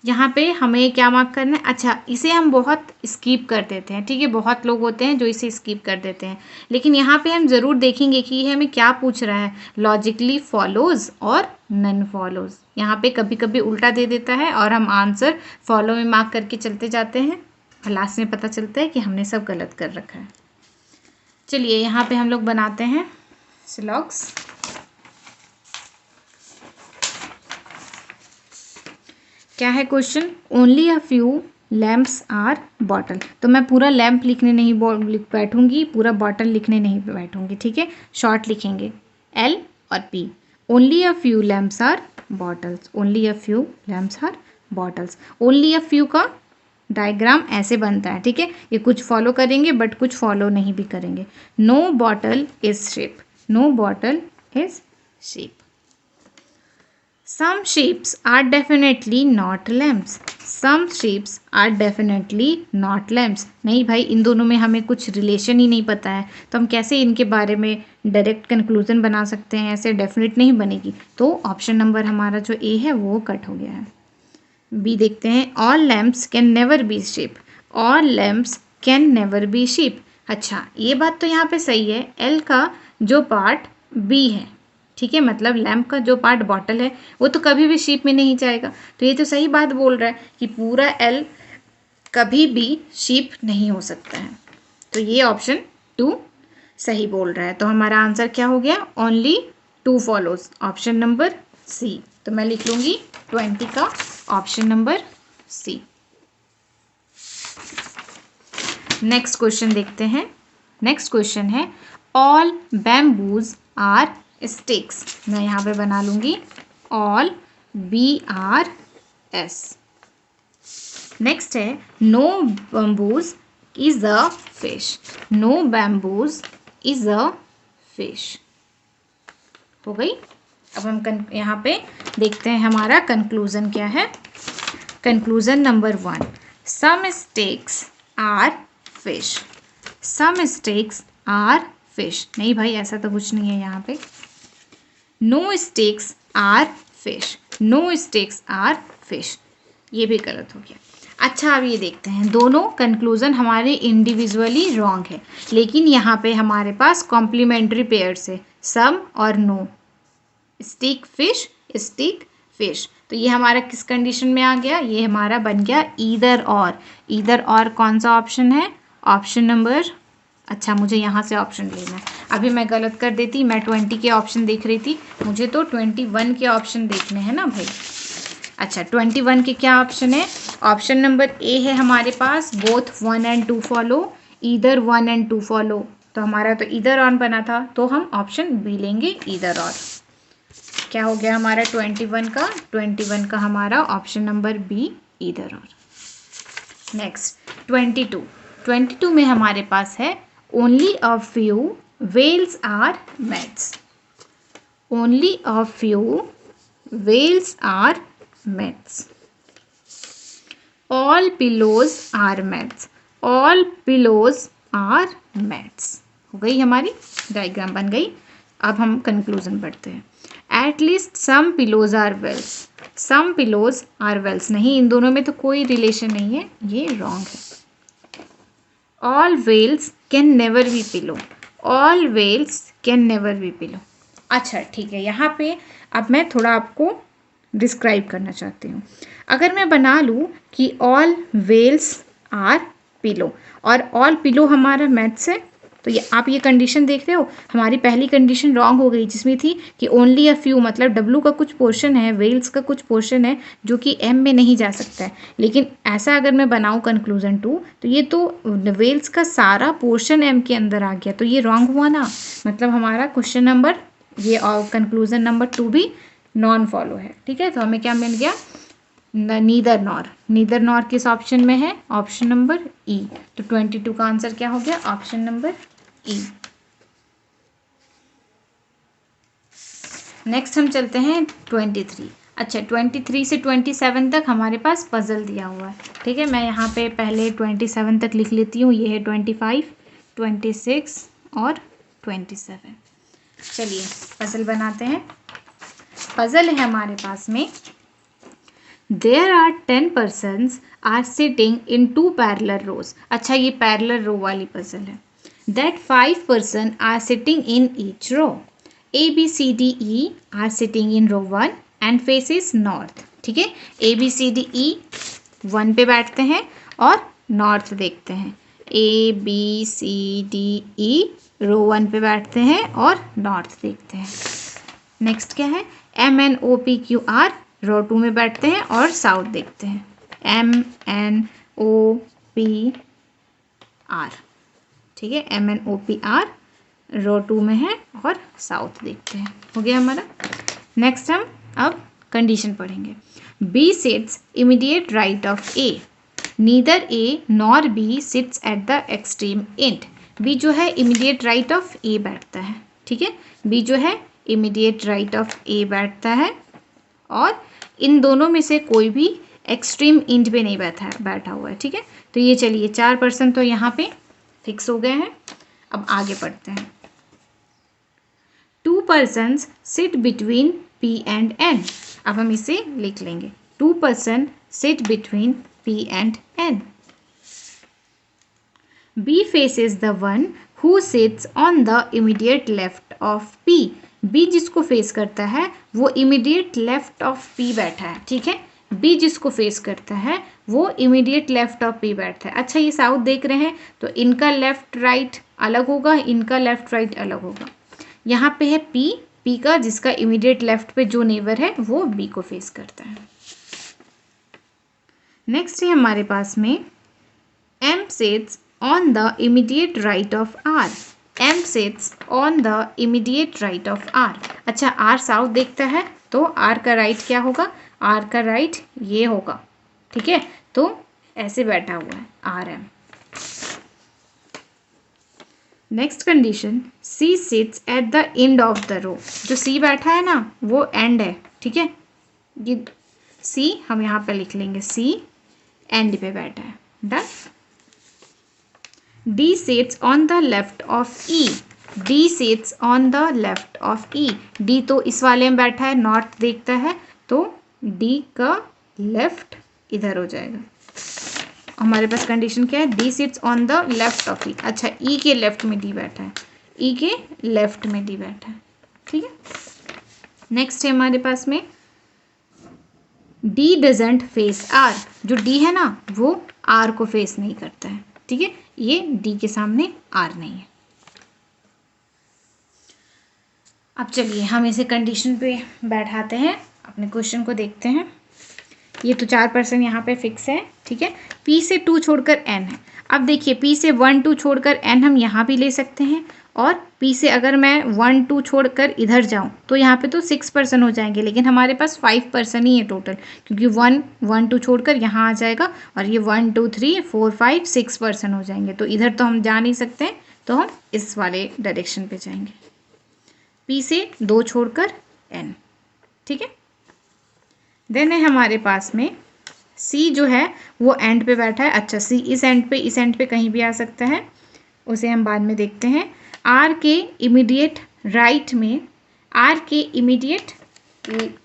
यहाँ पे हमें क्या मार्क करना है? अच्छा, इसे हम बहुत स्किप कर देते हैं। ठीक है, बहुत लोग होते हैं जो इसे स्किप कर देते हैं, लेकिन यहाँ पे हम ज़रूर देखेंगे कि ये हमें क्या पूछ रहा है। लॉजिकली फॉलोज और नन फॉलोज। यहाँ पे कभी कभी उल्टा दे देता है और हम आंसर फॉलो में मार्क करके चलते जाते हैं, लास्ट में पता चलता है कि हमने सब गलत कर रखा है। चलिए यहाँ पे हम लोग बनाते हैं सिलॉक्स। क्या है question? Only a few lamps are bottle. तो मैं पूरा लैम्प लिखने नहीं बैठूंगी, पूरा बॉटल लिखने नहीं बैठूंगी। ठीक है, शॉर्ट लिखेंगे एल और P. Only a few lamps are bottles. Only a few lamps are bottles. Only a few का डायग्राम ऐसे बनता है। ठीक है, ये कुछ फॉलो करेंगे बट कुछ फॉलो नहीं भी करेंगे। No bottle is ship. No bottle is ship. Some ships are definitely not lamps. Some ships are definitely not lamps. नहीं भाई, इन दोनों में हमें कुछ रिलेशन ही नहीं पता है, तो हम कैसे इनके बारे में डायरेक्ट कंक्लूजन बना सकते हैं? ऐसे डेफिनेट नहीं बनेगी। तो ऑप्शन नंबर हमारा जो ए है वो कट हो गया है। बी देखते हैं। All lamps can never B shape. All lamps can never B shape. अच्छा, ये बात तो यहाँ पे सही है। एल का जो पार्ट बी है, ठीक है, मतलब लैम्प का जो पार्ट बॉटल है वो तो कभी भी शेप में नहीं जाएगा। तो ये तो सही बात बोल रहा है कि पूरा एल कभी भी शेप नहीं हो सकता है। तो ये ऑप्शन 2 सही बोल रहा है। तो हमारा आंसर क्या हो गया? Only 2 follows, option number C. तो मैं लिख लूँगी 20 का option number C. Next question देखते हैं। नेक्स्ट क्वेश्चन है ऑल बैम्बूज आर स्टिक्स। मैं यहाँ पे बना लूँगी ऑल BRS। नेक्स्ट है no bamboos is a fish. No bamboos is a fish हो गई। अब हम यहाँ पे देखते हैं हमारा कंक्लूजन क्या है। Conclusion number 1, some sticks are fish. Some sticks are fish. नहीं भाई, ऐसा तो कुछ नहीं है यहाँ पे। No sticks are fish. No sticks are fish, ये भी गलत हो गया। अच्छा, अब ये देखते हैं, दोनों कंक्लूजन हमारे इंडिविजुअली रॉन्ग है, लेकिन यहाँ पे हमारे पास कॉम्प्लीमेंट्री पेयर्स है, some or no. Stick fish, stick fish, तो ये हमारा किस कंडीशन में आ गया? ये हमारा बन गया ईदर और। ईदर और कौन सा ऑप्शन है? ऑप्शन नंबर, अच्छा मुझे यहाँ से ऑप्शन लेना है, अभी मैं गलत कर देती, मैं 20 के ऑप्शन देख रही थी, मुझे तो 21 के ऑप्शन देखने हैं ना भाई। अच्छा, 21 के क्या ऑप्शन है? ऑप्शन नंबर ए है हमारे पास both 1 and 2 follow, either 1 and 2 follow, तो हमारा तो ईदर ऑन बना था, तो हम ऑप्शन बी लेंगे, ईदर और। क्या हो गया हमारा 21 का? 21 का हमारा option number B, either or. Next 22। 22 में हमारे पास है only a few whales are mats. Only a few whales are mats. All pillows are mats. All pillows are mats हो गई, हमारी डायग्राम बन गई। अब हम कंक्लूजन पढ़ते हैं। At least some pillows are whales. Some pillows are whales, नहीं, इन दोनों में तो कोई रिलेशन नहीं है, ये रॉन्ग है। All whales can never be pillow. All whales can never be pillow. अच्छा ठीक है, यहाँ पे अब मैं थोड़ा आपको डिस्क्राइब करना चाहती हूँ। अगर मैं बना लूँ कि ऑल वेल्स आर पिलो और ऑल पिलो हमारा मैथ्स है, तो ये आप ये कंडीशन देख रहे हो, हमारी पहली कंडीशन रॉन्ग हो गई, जिसमें थी कि ओनली अ फ्यू, मतलब डब्लू का कुछ पोर्शन है, वेल्स का कुछ पोर्शन है जो कि एम में नहीं जा सकता है। लेकिन ऐसा अगर मैं बनाऊँ कंक्लूजन 2, तो ये तो वेल्स का सारा पोर्शन एम के अंदर आ गया, तो ये रॉन्ग हुआ ना। मतलब हमारा क्वेश्चन नंबर ये और कंक्लूजन नंबर 2 भी नॉन फॉलो है। ठीक है, तो हमें क्या मिल गया? Neither nor. नीदर नॉर किस ऑप्शन में है? ऑप्शन नंबर ई। तो 22 का आंसर क्या हो गया? ऑप्शन नंबर ई। नेक्स्ट हम चलते हैं 23। अच्छा, 23 से 27 तक हमारे पास पजल दिया हुआ है। ठीक है, मैं यहाँ पे पहले 27 तक लिख लेती हूँ। ये है 25, 26 और 27। चलिए पजल बनाते हैं। पजल है हमारे पास में, There are 10 persons are sitting in 2 parallel rows। अच्छा, ये पैरेलल रो वाली पजल है। That 5 person are sitting in each row। A, B, C, D, E are sitting in row 1 and faces north। ठीक है, A, B, C, D, E 1 पे बैठते हैं और नॉर्थ देखते हैं। A, B, C, D, E रो 1 पे बैठते हैं और नॉर्थ देखते हैं। नेक्स्ट क्या है? M, N, O, P, Q, R रो 2 में बैठते हैं और साउथ देखते हैं। M, N, O, P, R। ठीक है, M, N, O, P, R रो 2 में है और साउथ देखते हैं। हो गया हमारा। नेक्स्ट हम अब कंडीशन पढ़ेंगे। B sits immediate right of A। Neither A nor B sits at the extreme end। B जो है immediate right of A बैठता है। ठीक है, B जो है immediate right of A बैठता है और इन दोनों में से कोई भी एक्सट्रीम इंड पे नहीं बैठा हुआ है। ठीक है, तो ये चलिए 4% तो यहाँ पे फिक्स हो गए हैं। अब आगे पढ़ते हैं। 2 persons sit between P and N। अब हम इसे लिख लेंगे। 2 person sit between P and N। B faces the one who sits on the immediate left of P। B जिसको फेस करता है वो इमीडिएट लेफ्ट ऑफ P बैठा है। ठीक है, B जिसको फेस करता है वो इमीडिएट लेफ्ट ऑफ P बैठा है। अच्छा, ये साउथ देख रहे हैं तो इनका लेफ्ट राइट अलग होगा, इनका लेफ्ट राइट अलग होगा। यहाँ पे है P का जिसका इमीडिएट लेफ्ट पे जो नेबर है वो B को फेस करता है। नेक्स्ट है हमारे पास में M sits on the immediate right of R. M sits on the immediate right of R. अच्छा, आर साउथ देखता है तो आर का राइट क्या होगा? आर का राइट ये होगा, ठीक है, तो ऐसे बैठा हुआ है R M. Next condition, C sits at the end of the row. जो सी बैठा है ना वो एंड है, ठीक है, ये सी हम यहाँ पे लिख लेंगे, सी एंड पे बैठा है, done. D sits on the left of E. D sits on the left of E. D तो इस वाले में बैठा है, नॉर्थ देखता है, तो डी का लेफ्ट इधर हो जाएगा। हमारे पास कंडीशन क्या है? D sits on the left of E. अच्छा, ई के लेफ्ट में डी बैठा है, ई के लेफ्ट में डी बैठा है, ठीक है। नेक्स्ट है हमारे पास में डी डजेंट फेस आर। जो डी है ना वो आर को फेस नहीं करता है, ठीक है, ये डी के सामने आर नहीं है। अब चलिए हम इसे कंडीशन पे बैठाते हैं, अपने क्वेश्चन को देखते हैं। ये तो 4% यहाँ पे फिक्स है, ठीक है। पी से 2 छोड़कर एन है। अब देखिए पी से 1 2 छोड़कर एन हम यहाँ भी ले सकते हैं, और पी से अगर मैं 1 2 छोड़कर इधर जाऊँ तो यहाँ पे तो 6% हो जाएंगे, लेकिन हमारे पास 5% ही है टोटल, क्योंकि 1 1 2 छोड़कर यहाँ आ जाएगा, और ये 1 2 3 4 5 6% हो जाएंगे, तो इधर तो हम जा नहीं सकते हैं, तो हम इस वाले डायरेक्शन पे जाएंगे। पी से 2 छोड़कर एन, ठीक है। देन है हमारे पास में सी जो है वो एंड पे बैठा है। अच्छा, सी इस एंड पे कहीं भी आ सकता है, उसे हम बाद में देखते हैं। आर के इमीडिएट राइट में, आर के इमीडिएट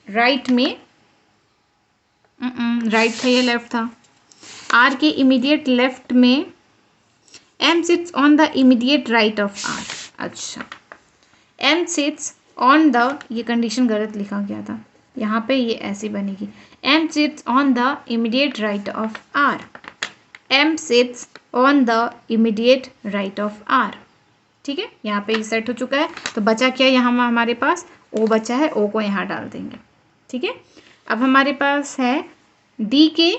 राइट में, राइट था या लेफ्ट था? आर के इमीडिएट लेफ्ट में M sits on the immediate right of R. अच्छा, एम सिट्स ऑन द, ये कंडीशन गलत लिखा गया था, यहाँ पे ये ऐसी बनेगी, M sits on the immediate right of R. M sits on the immediate right of R, ठीक है। यहाँ पे ये सेट हो चुका है, तो बचा क्या यहाँ हमारे पास? ओ बचा है, ओ को यहाँ डाल देंगे, ठीक है। अब हमारे पास है डी के,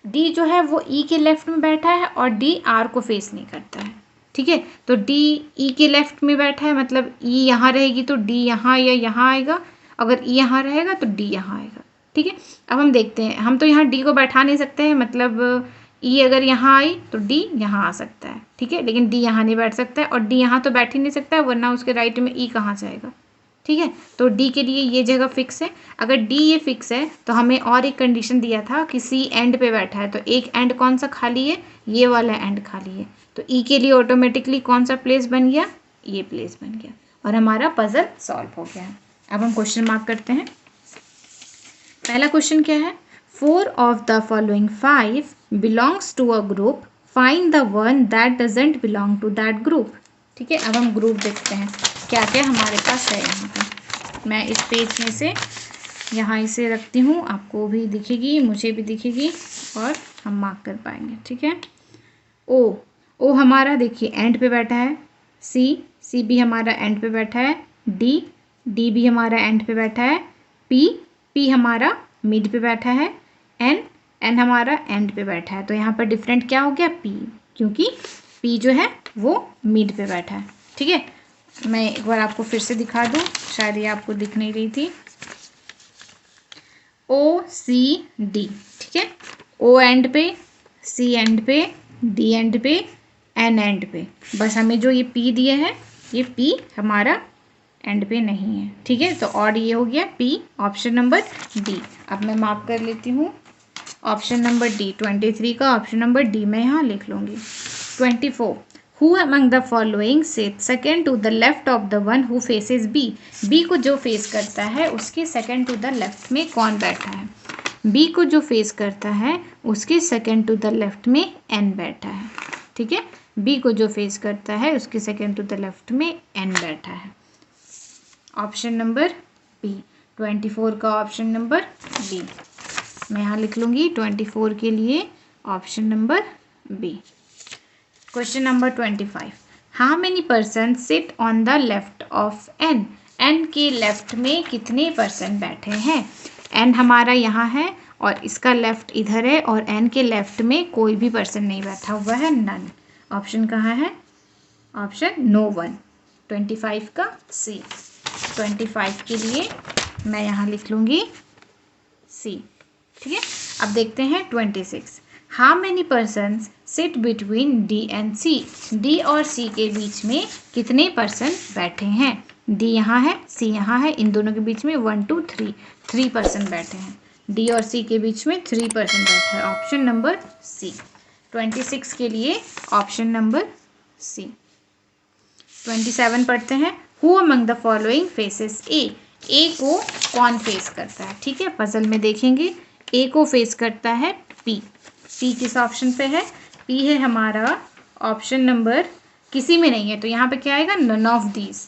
डी जो है वो ई के लेफ्ट में बैठा है, और डी आर को फेस नहीं करता है, ठीक है। तो डी ई के लेफ्ट में बैठा है, मतलब ई यहाँ रहेगी तो डी यहाँ या यहाँ आएगा, अगर ई यहाँ रहेगा तो डी यहाँ आएगा, ठीक है। अब हम देखते हैं, हम तो यहाँ डी को बैठा नहीं सकते हैं, मतलब ई अगर यहाँ आई तो डी यहाँ आ सकता है, ठीक है, लेकिन डी यहाँ नहीं बैठ सकता है, और डी यहाँ तो बैठ ही नहीं सकता है, वरना उसके राइट में ई कहाँ जाएगा, ठीक है। तो डी के लिए ये जगह फिक्स है। अगर डी ये फिक्स है तो हमें और एक कंडीशन दिया था कि सी एंड पे बैठा है, तो एक एंड कौन सा खाली है? ये वाला एंड खाली है, तो ई के लिए ऑटोमेटिकली कौन सा प्लेस बन गया? ये प्लेस बन गया, और हमारा पजल सॉल्व हो गया है। अब हम क्वेश्चन मार्क करते हैं। पहला क्वेश्चन क्या है? 4 of the following 5 belongs to a group, find the one that doesn't belong to that group, ठीक है। अब हम ग्रुप देखते हैं क्या क्या हमारे पास है। यहाँ पे मैं इस पेज में से यहाँ इसे रखती हूँ, आपको भी दिखेगी, मुझे भी दिखेगी, और हम मार्क कर पाएंगे, ठीक है। ओ, ओ हमारा देखिए एंड पे बैठा है, सी भी हमारा एंड पे बैठा है, डी भी हमारा एंड पे बैठा है, पी हमारा मिड पे बैठा है, एन हमारा एंड पे बैठा है। तो यहाँ पर डिफरेंट क्या हो गया? पी, क्योंकि पी जो है वो मिड पे बैठा है, ठीक है। मैं एक बार आपको फिर से दिखा दूँ, शायद ये आपको दिख नहीं रही थी। ओ सी डी, ठीक है, ओ एंड पे, सी एंड पे, डी एंड पे, एन एंड पे। बस हमें जो ये पी दिए हैं, ये पी हमारा एंड पे नहीं है, ठीक है। तो और ये हो गया पी, ऑप्शन नंबर डी। अब मैं मार्क कर लेती हूँ ऑप्शन नंबर डी, 23 का ऑप्शन नंबर डी मैं यहाँ लिख लूँगी। 24, who among the following sit second to the left of the one who faces B. B को जो फेस करता है उसके सेकेंड टू द लेफ्ट में कौन बैठा है? बी को जो फेस करता है उसके सेकेंड टू द लेफ्ट में एन बैठा है, ठीक है। बी को जो फेस करता है उसके सेकेंड टू द लेफ्ट में एन बैठा है, ऑप्शन नंबर बी। 24 का ऑप्शन नंबर बी मैं यहाँ लिख लूँगी, 24 के लिए option number B. Question number 25, how many person sit on the left of N. N के लेफ्ट में कितने पर्सन बैठे हैं? एन हमारा यहाँ है और इसका लेफ्ट इधर है, और एन के लेफ्ट में कोई भी पर्सन नहीं बैठा हुआ है, नन। ऑप्शन कहाँ है? ऑप्शन नो 1, 25 का सी। 25 के लिए मैं यहाँ लिख लूँगी सी। ठीक है, अब देखते हैं 26। How many persons sit between D and C? D और सी के बीच में कितने पर्सन बैठे हैं? डी यहाँ है, सी यहाँ है, इन दोनों के बीच में 1 2 3 3 पर्सन बैठे हैं। डी और सी के बीच में 3 पर्सन बैठा है, ऑप्शन नंबर सी। 26 के लिए ऑप्शन नंबर सी। 27 पढ़ते हैं। Who among the following faces A? A को कौन फेस करता है? ठीक है, पजल में देखेंगे ए को फेस करता है पी। पी किस ऑप्शन पे है? पी है हमारा ऑप्शन नंबर, किसी में नहीं है तो यहाँ पे क्या आएगा? None of these.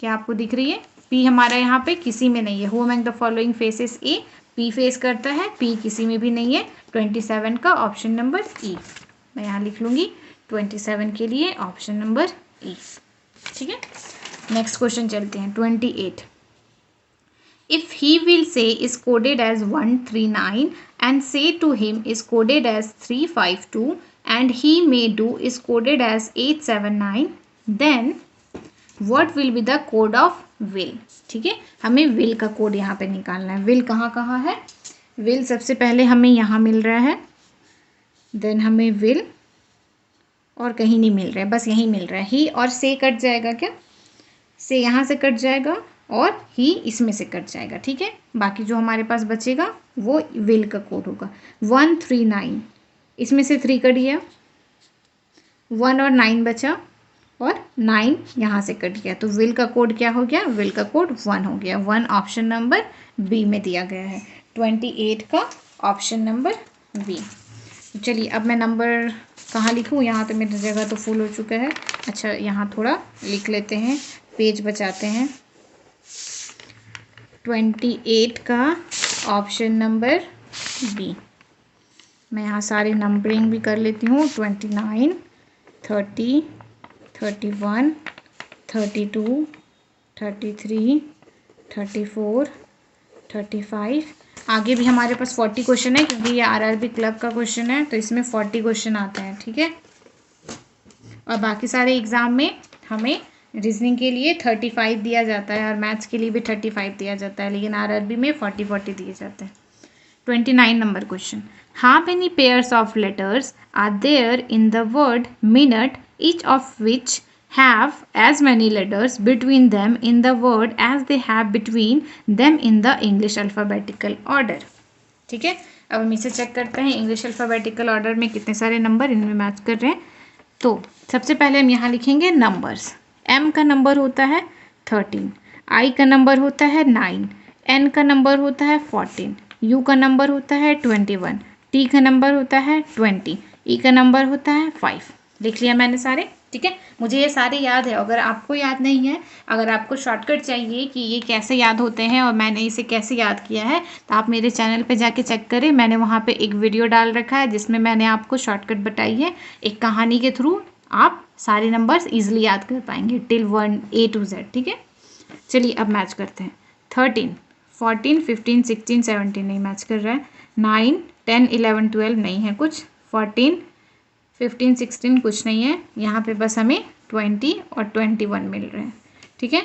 क्या आपको दिख रही है? पी हमारा यहाँ पे किसी में नहीं है। Who among the following faces A? P face करता है, पी किसी में भी नहीं है। 27 का ऑप्शन नंबर ई। मैं यहाँ लिख लूँगी 27 के लिए ऑप्शन नंबर ई। ठीक है, नेक्स्ट क्वेश्चन चलते हैं। 28। If he will say is coded as 139 and say to him is coded as 352 and he may do is coded as 879, then what will be the code of will? ठीक है, हमें will का code यहाँ पे निकालना है। will कहाँ है? will सबसे पहले हमें यहाँ मिल रहा है, देन हमें will और कहीं नहीं मिल रहा है, बस यहीं मिल रहा है। ही और से कट जाएगा क्या? से यहाँ से कट जाएगा और ही इसमें से कट जाएगा। ठीक है, बाकी जो हमारे पास बचेगा वो विल का कोड होगा। 139, इसमें से 3 कट गया, 1 और 9 बचा और 9 यहाँ से कट गया, तो विल का कोड क्या हो गया? विल का कोड 1 हो गया। 1 ऑप्शन नंबर बी में दिया गया है। 28 का ऑप्शन नंबर बी। चलिए अब मैं नंबर कहाँ लिखूँ? यहाँ तो मेरी जगह तो फुल हो चुका है। अच्छा, यहाँ थोड़ा लिख लेते हैं, पेज बचाते हैं। 28 का ऑप्शन नंबर बी। मैं यहाँ सारे नंबरिंग भी कर लेती हूँ। 29, 30, 31, 32, 33, 34, 35। आगे भी हमारे पास 40 क्वेश्चन है, क्योंकि ये आरआरबी क्लब का क्वेश्चन है तो इसमें 40 क्वेश्चन आते हैं। ठीक है, और बाकी सारे एग्ज़ाम में हमें रीजनिंग के लिए 35 दिया जाता है और मैथ्स के लिए भी 35 दिया जाता है, लेकिन आरआरबी में 40 दिए जाते हैं। 29 number question. How many pairs of letters are there in the word minute, each of which have as many letters between them in the word as they have between them in the English alphabetical order? ठीक है, अब हम इसे check करते हैं English alphabetical order में कितने सारे नंबर इनमें मैच कर रहे हैं। तो सबसे पहले हम यहाँ लिखेंगे नंबर्स। M का नंबर होता है 13, I का नंबर होता है 9, N का नंबर होता है 14, U का नंबर होता है 21, T का नंबर होता है 20, E का नंबर होता है 5। लिख लिया मैंने सारे। ठीक है, मुझे ये सारे याद है। अगर आपको याद नहीं है, अगर आपको शॉर्टकट चाहिए कि ये कैसे याद होते हैं और मैंने इसे कैसे याद किया है, तो आप मेरे चैनल पे जाके चेक करें। मैंने वहाँ पे एक वीडियो डाल रखा है जिसमें मैंने आपको शॉर्टकट बताई है। एक कहानी के थ्रू आप सारे नंबर्स ईजिली याद कर पाएंगे टिल 1 A to Z। ठीक है, चलिए अब मैच करते हैं। 13, 14, 15, 16, 17 नहीं मैच कर रहा है। 9, 10, 11, 12 नहीं है कुछ। 14, 15, 16 कुछ नहीं है। यहाँ पे बस हमें 20 और 21 मिल रहे हैं। ठीक है,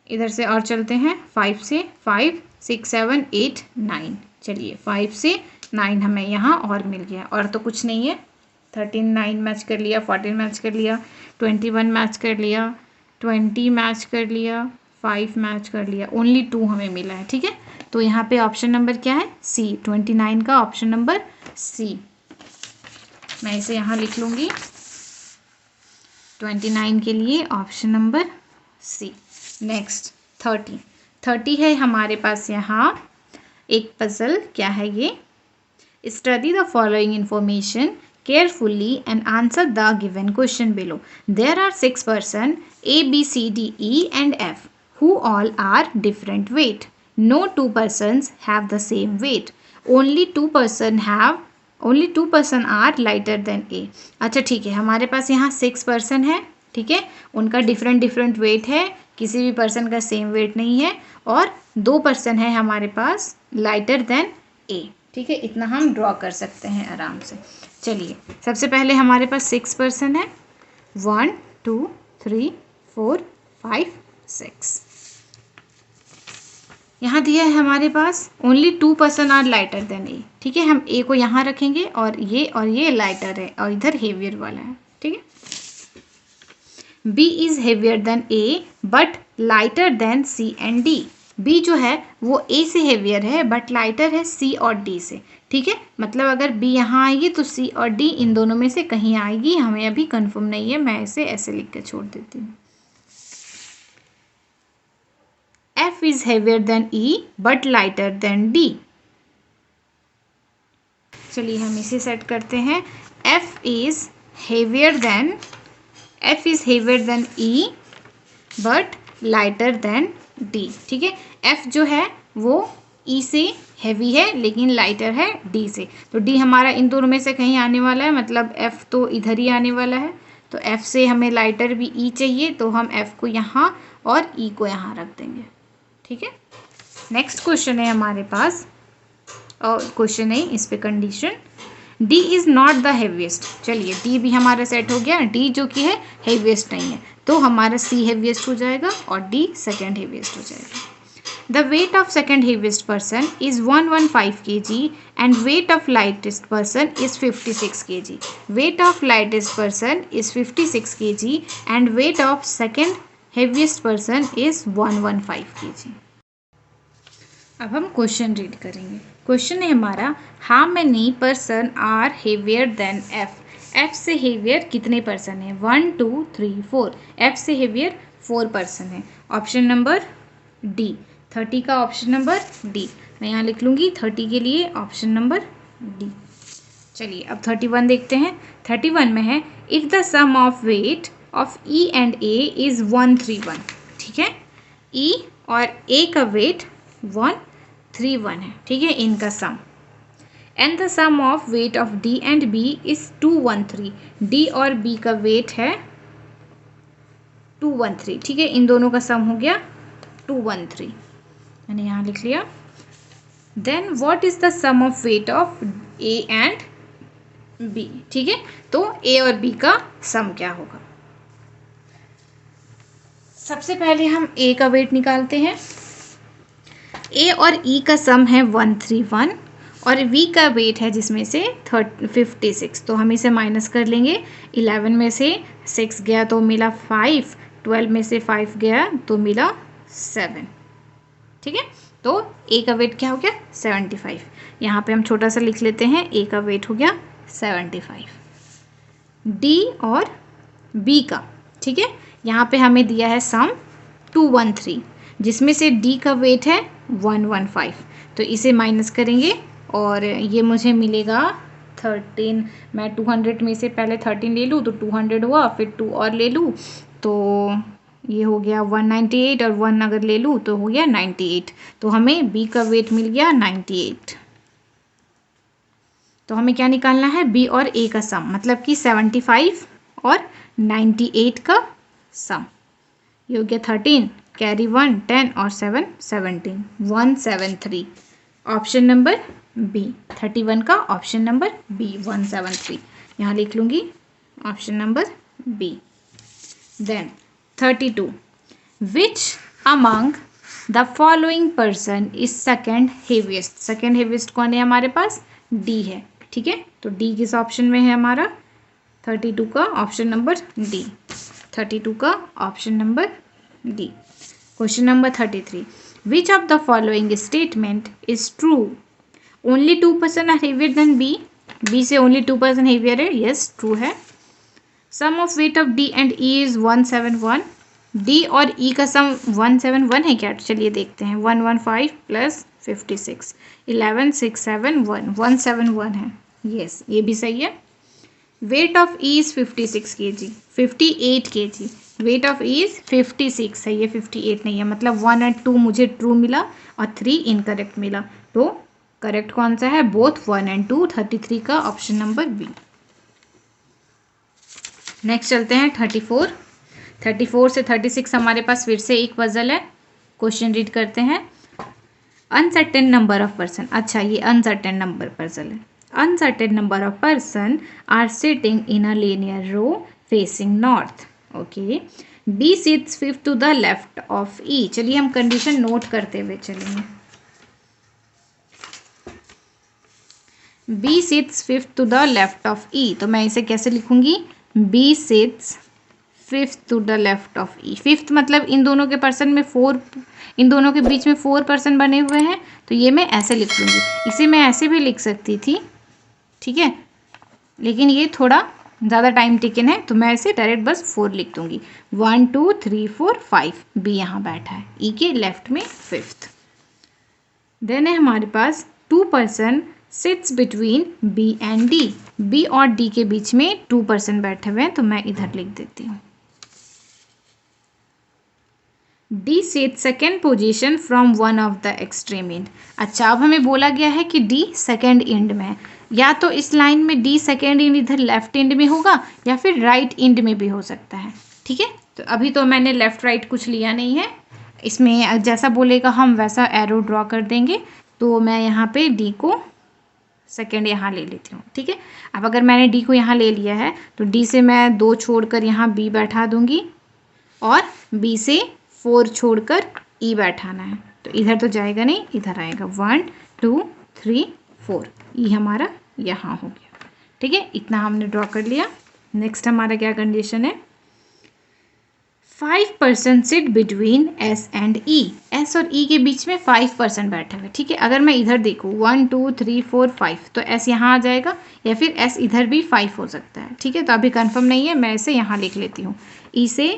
इधर से और चलते हैं 5 से। 5, 6, 7, 8, 9। चलिए 5 से 9 हमें यहाँ और मिल गया, और तो कुछ नहीं है। 13 9 मैच कर लिया, 14 मैच कर लिया, 21 मैच कर लिया, 20 मैच कर लिया, 5 मैच कर लिया, ओनली 2 हमें मिला है। ठीक है, तो यहाँ पे ऑप्शन नंबर क्या है? सी। 29 का ऑप्शन नंबर सी। मैं इसे यहाँ लिख लूँगी 29 के लिए ऑप्शन नंबर सी। नेक्स्ट 30 है हमारे पास यहाँ एक पजल। क्या है ये? Study the following information carefully and answer the given question below. There are 6 persons A, B, C, D, E and F who all are different weight. No 2 persons have the same weight. Only 2 person are lighter than A. अच्छा ठीक है, हमारे पास यहाँ 6 person है। ठीक है, उनका different weight है, किसी भी पर्सन का सेम वेट नहीं है, और 2 पर्सन है हमारे पास लाइटर देन ए। ठीक है, इतना हम ड्रॉ कर सकते हैं आराम से। चलिए सबसे पहले हमारे पास 6 पर्सन है, 1 2 3 4 5 6। यहाँ दिया है हमारे पास only 2 person are lighter than A. ठीक है, हम ए को यहाँ रखेंगे और ये लाइटर है और इधर हेवियर वाला है। ठीक है, B is heavier than A but lighter than C and D. B जो है वो ए से हेवियर है बट लाइटर है सी और डी से। ठीक है, मतलब अगर बी यहाँ आएगी तो सी और डी इन दोनों में से कहीं आएगी, हमें अभी कंफर्म नहीं है, मैं इसे ऐसे लिख के छोड़ देती हूँ। F is heavier than E but lighter than D। चलिए हम इसे सेट करते हैं। F is heavier than E but lighter than D। ठीक है, F जो है वो E से हैवी है लेकिन लाइटर है D से, तो D हमारा इन दोनों में से कहीं आने वाला है, मतलब F तो इधर ही आने वाला है। तो F से हमें लाइटर भी E चाहिए, तो हम F को यहाँ और E को यहाँ रख देंगे। ठीक है, नेक्स्ट क्वेश्चन है हमारे पास, और क्वेश्चन नहीं इस पे condition, D is not the heaviest. चलिए डी भी हमारा सेट हो गया, डी जो कि है हेवीएस्ट नहीं है, तो हमारा सी हेवीएस्ट हो जाएगा और डी सेकेंड हेवीएस्ट हो जाएगा। The weight of second heaviest person is 115 kg and weight of lightest person is 56 kg। Weight of lightest person is 56 kg and weight of second heaviest person is 115 kg। अब हम question read करेंगे। Question है हमारा, how many person are heavier than F. F से heavier कितने person है? 1 2 3 4। F से heavier 4 person है। ऑप्शन नंबर डी, 30 का ऑप्शन नंबर डी। मैं यहाँ लिख लूँगी 30 के लिए ऑप्शन नंबर डी। चलिए अब 31 देखते हैं। 31 में है, if the sum of weight of E and A is 131। ठीक है, ई और ए का वेट 131 है। ठीक है, इनका sum. And the sum of weight of D and B is 213। D और बी का वेट है 213। ठीक है, इन दोनों का सम हो गया 213, मैंने यहाँ लिख लिया। Then what is the sum of weight of A and B. ठीक है, तो ए और बी का सम क्या होगा? सबसे पहले हम ए का वेट निकालते हैं। ए और ई का सम है 131 और वी का वेट है जिसमें से 56, तो हम इसे माइनस कर लेंगे। 11 में से 6 गया तो मिला 5, 12 में से 5 गया तो मिला 7। ठीक है, तो ए का वेट क्या हो गया? 75। यहाँ पे हम छोटा सा लिख लेते हैं, ए का वेट हो गया 75। डी और बी का, ठीक है, यहाँ पे हमें दिया है सम 213 जिसमें से डी का वेट है 115, तो इसे माइनस करेंगे और ये मुझे मिलेगा 13। मैं 200 में से पहले 13 ले लूँ तो 200 हुआ, फिर 2 और ले लूँ तो ये हो गया 198 और 1 अगर ले लूँ तो हो गया 98, तो हमें बी का वेट मिल गया 98। तो हमें क्या निकालना है? बी और ए का सम, मतलब कि 75 और 98 का सम। ये हो गया 13, कैरी 1 10 और 7 17, 173। ऑप्शन नंबर बी, 31 का ऑप्शन नंबर बी 173, यहाँ लिख लूँगी option number B. Then 32, which among the following person is second heaviest. Second heaviest कौन है हमारे पास? डी है। ठीक है, तो डी किस ऑप्शन में है हमारा? 32 का ऑप्शन नंबर डी, 32 का option number D. Question number 33, which of the following statement is true? Only 2 person are heavier than B. B से ओनली 2 पर्सन हेवियर है, यस ट्रू है। Sum of weight of D and E is 171। D और E का सम 171 है क्या? चलिए देखते हैं। 115 प्लस 56, 11 6 7 1, 171 है, यस ये भी सही है। Wait of E is 56 kg, 58 kg। Wait of E is 56 है, ये 58 नहीं है, मतलब 1 और 2 मुझे ट्रू मिला और 3 इनकरेक्ट मिला, तो करेक्ट कौन सा है? बोथ 1 एंड 2, 33 का ऑप्शन नंबर बी। नेक्स्ट चलते हैं 34। 34 से 36 हमारे पास फिर से एक पजल है, क्वेश्चन रीड करते हैं। अनसर्टेन नंबर ऑफ पर्सन, अच्छा ये अनसर्टेन नंबर पर चले। Uncertain number of person are sitting in a linear row facing north. Okay, D sits fifth to the left of E. चलिए हम कंडीशन नोट करते हुए चलेंगे। B sits fifth to the left of E, तो मैं इसे कैसे लिखूंगी, B sits fifth to the left of E. Fifth मतलब इन दोनों के पर्सन में फोर, इन दोनों के बीच में 4 पर्सन बने हुए हैं, तो ये मैं ऐसे लिख लूँगी। इसे मैं ऐसे भी लिख सकती थी, ठीक है, लेकिन ये थोड़ा ज़्यादा टाइम टेकन है, तो मैं इसे डायरेक्ट बस 4 लिख दूँगी। 1 2 3 4 5, बी यहाँ बैठा है, ई के लेफ्ट में फिफ्थ। देन है हमारे पास 2 person sits between B and D. B और डी के बीच में 2 पर्सन बैठे हुए हैं, तो मैं इधर लिख देती हूँ। D seat second position from one of the extreme and. अच्छा, अब हमें बोला गया है कि डी सेकेंड एंड में है, या तो इस लाइन में डी सेकेंड एंड इधर लेफ्ट एंड में होगा या फिर राइट एंड में भी हो सकता है, ठीक है। तो अभी तो मैंने लेफ्ट राइट कुछ लिया नहीं है, इसमें जैसा बोलेगा हम वैसा एरो ड्रॉ कर देंगे। तो मैं यहाँ पे डी को सेकेंड यहाँ ले लेती हूँ, ठीक है। अब अगर मैंने डी को यहाँ ले लिया है तो डी से मैं 2 छोड़कर यहाँ बी बैठा दूँगी और बी से 4 छोड़कर ई बैठाना है, तो इधर तो जाएगा नहीं, इधर आएगा। 1 2 3 4, ई हमारा यहाँ हो गया, ठीक है। इतना हमने ड्रॉ कर लिया। नेक्स्ट हमारा क्या कंडीशन है, 5 person sit between S and E. S और ई के बीच में 5 पर्सन बैठे हुए, ठीक है। अगर मैं इधर देखूँ 1 2 3 4 5, तो एस यहाँ आ जाएगा या फिर एस इधर भी 5 हो सकता है, ठीक है। तो अभी कंफर्म नहीं है, मैं इसे यहाँ लिख लेती हूँ, ई से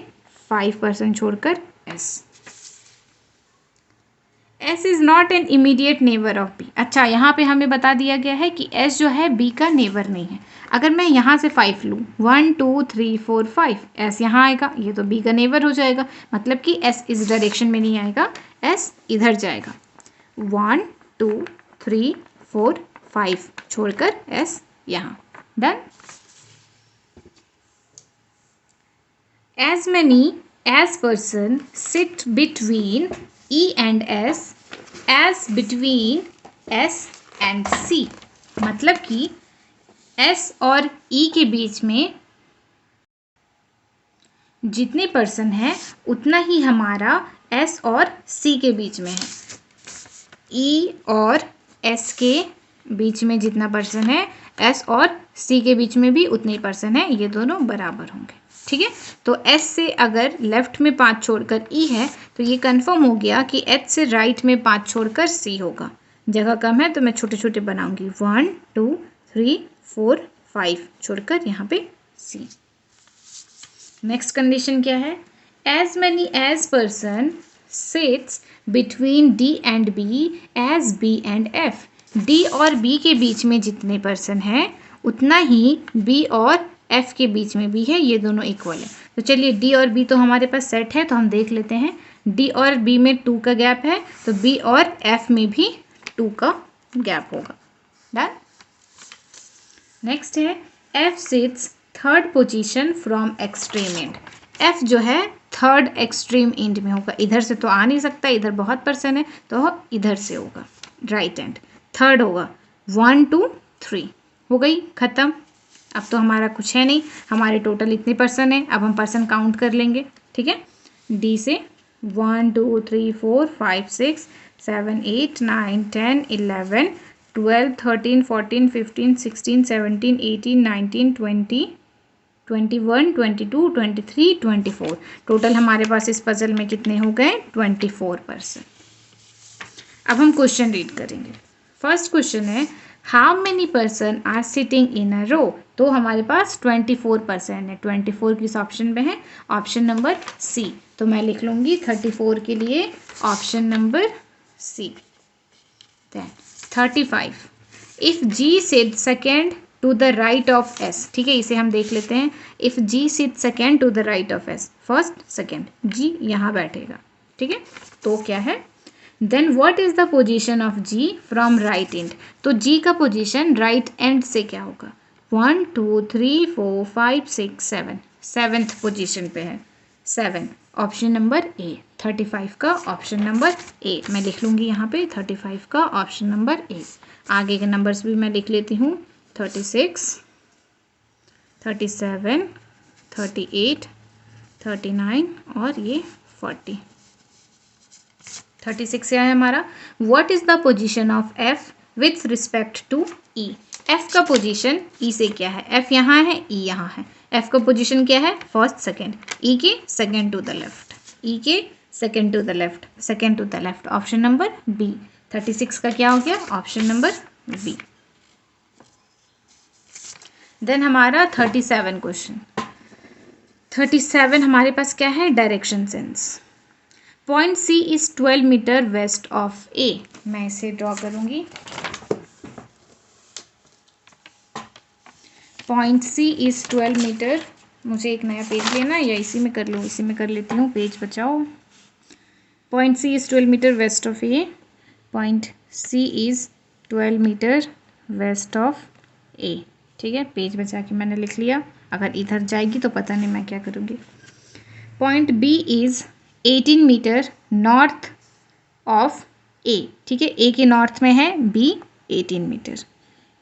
5 पर्सन छोड़कर S. S is not an immediate neighbour of B. अच्छा, यहाँ पे हमें बता दिया गया है कि एस जो है बी का नेबर नहीं है। अगर मैं यहाँ से 5 लूँ, 1 2 3 4 5, एस यहाँ आएगा, ये तो बी का नेबर हो जाएगा, मतलब कि एस इस डायरेक्शन में नहीं आएगा, एस इधर जाएगा। 1 2 3 4 5 छोड़कर एस यहाँ, done. As many as person sit between E and S as between S and C। मतलब कि S और E के बीच में जितने पर्सन हैं उतना ही हमारा S और C के बीच में है। E और S के बीच में जितना पर्सन है, S और C के बीच में भी उतने ही पर्सन है, ये दोनों बराबर होंगे, ठीक है। तो S से अगर लेफ्ट में 5 छोड़कर E है, तो ये कंफर्म हो गया कि H से राइट में 5 छोड़कर C होगा। जगह कम है तो मैं छोटे छोटे बनाऊंगी, 1 2 3 4 5 छोड़कर यहाँ पे C। नेक्स्ट कंडीशन क्या है, as many as person sits between D and B as B and F। D और B के बीच में जितने पर्सन हैं उतना ही B और F के बीच में भी है, ये दोनों इक्वल है। तो चलिए D और B तो हमारे पास सेट है, तो हम देख लेते हैं। D और B में 2 का गैप है, तो B और F में भी 2 का गैप होगा, डन। नेक्स्ट है F seats third position from extreme and. F जो है थर्ड एक्सट्रीम एंड में होगा, इधर से तो आ नहीं सकता, इधर बहुत पर्सन है, तो इधर से होगा, राइट एंड थर्ड होगा। 1 2 3 हो गई, ख़त्म। अब तो हमारा कुछ है नहीं, हमारे टोटल इतने पर्सन है, अब हम पर्सन काउंट कर लेंगे, ठीक है। डी से 1 2 3 4 5 6 7 8 9 10 11 12 13 14 15 16 17 18 19 20 21 22 23 24, टोटल हमारे पास इस पजल में कितने हो गए, 24 पर्सन। अब हम क्वेश्चन रीड करेंगे। फर्स्ट क्वेश्चन है, how many person are sitting in a row. तो हमारे पास 24 पर्सन है, 24 किस ऑप्शन में है, ऑप्शन नंबर सी। तो मैं लिख लूँगी 34 के लिए option number C. Then 35, if G sit second to the right of S, ठीक है, इसे हम देख लेते हैं। If G sit second to the right of S, first second, G यहाँ बैठेगा, ठीक है। तो क्या है, then what is the position of G from right end. तो जी का पोजीशन राइट एंड से क्या होगा, 1 2 3 4 5 6 7, सेवेंथ पोजीशन पे है, 7, ऑप्शन नंबर ए। 35 का ऑप्शन नंबर ए मैं लिख लूँगी यहाँ पे, 35 का ऑप्शन नंबर ए। आगे के नंबर्स भी मैं लिख लेती हूँ, 36, 37, 38, 39 और ये 40। 36 क्या है हमारा, what is the position of F with respect to E. F का पोजीशन ई से क्या है, एफ यहाँ है, ई यहाँ है। एफ का पोजीशन क्या है, फर्स्ट सेकंड, ई के second to the left, E के second to the left, second to the left, option number B. 36 का क्या हो गया, ऑप्शन नंबर बी। देन हमारा 37 क्वेश्चन। 37 हमारे पास क्या है, direction sense. Point C is 12 metre west of A. मैं इसे ड्रॉ करूंगी। पॉइंट सी इज 12 मीटर, मुझे एक नया पेज लेना है या इसी में कर लूँ, इसी में कर लेती हूँ, पेज बचाओ। Point C is 12 metre west of A, point C is 12 metre west of A. ठीक है, पेज बचा के मैंने लिख लिया, अगर इधर जाएगी तो पता नहीं मैं क्या करूँगी। Point B is 18 metre north of A. ठीक है, ए के नॉर्थ में है बी 18 मीटर,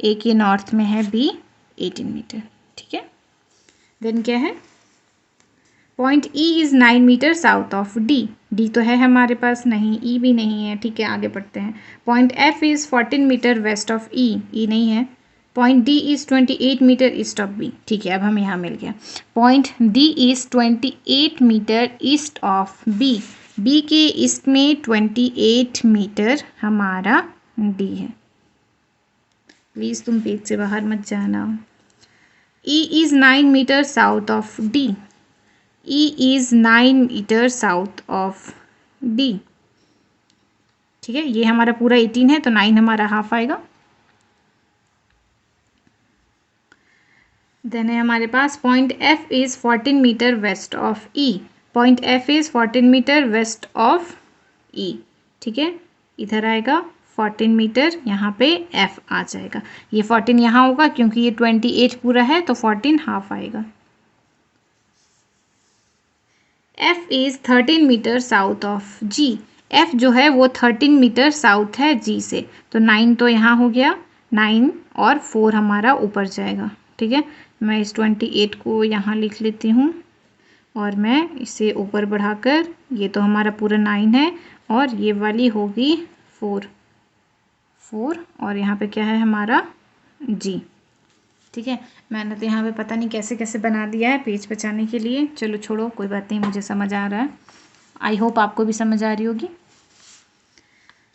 ए के नॉर्थ में है बी 18 मीटर। ठीक है, देन क्या है, point E is 9 metre south of D. D तो है हमारे पास नहीं, ई भी नहीं है। ठीक है, आगे बढ़ते हैं। Point F is 14 metre west of E, E नहीं है। Point D is 28 metre east of B. ठीक है, अब हमें यहाँ मिल गया। Point D is 28 metre east of B, B के ईस्ट में 28 मीटर हमारा डी है। प्लीज़ तुम पेज से बाहर मत जाना। E is 9 metre south of D, E is 9 metre south of D. ठीक है, ये हमारा पूरा 18 है तो 9 हमारा हाफ आएगा। देन है हमारे पास point F is 14 metre west of E, point F is 14 metre west of E. ठीक है, इधर आएगा 14 मीटर, यहाँ पे एफ आ जाएगा। ये 14 यहाँ होगा क्योंकि ये 28 पूरा है तो 14 हाफ आएगा। F is 13 metre south of G, F जो है वो 13 मीटर साउथ है जी से, तो 9 तो यहाँ हो गया, 9 और 4 हमारा ऊपर जाएगा। ठीक है, मैं इस 28 को यहाँ लिख लेती हूँ और मैं इसे ऊपर बढ़ाकर, ये तो हमारा पूरा 9 है और ये वाली होगी 4 और यहाँ पे क्या है हमारा जी। ठीक है, मैंने तो यहाँ पे पता नहीं कैसे कैसे बना दिया है पेज बचाने के लिए। चलो छोड़ो, कोई बात नहीं, मुझे समझ आ रहा है। आई होप आपको भी समझ आ रही होगी।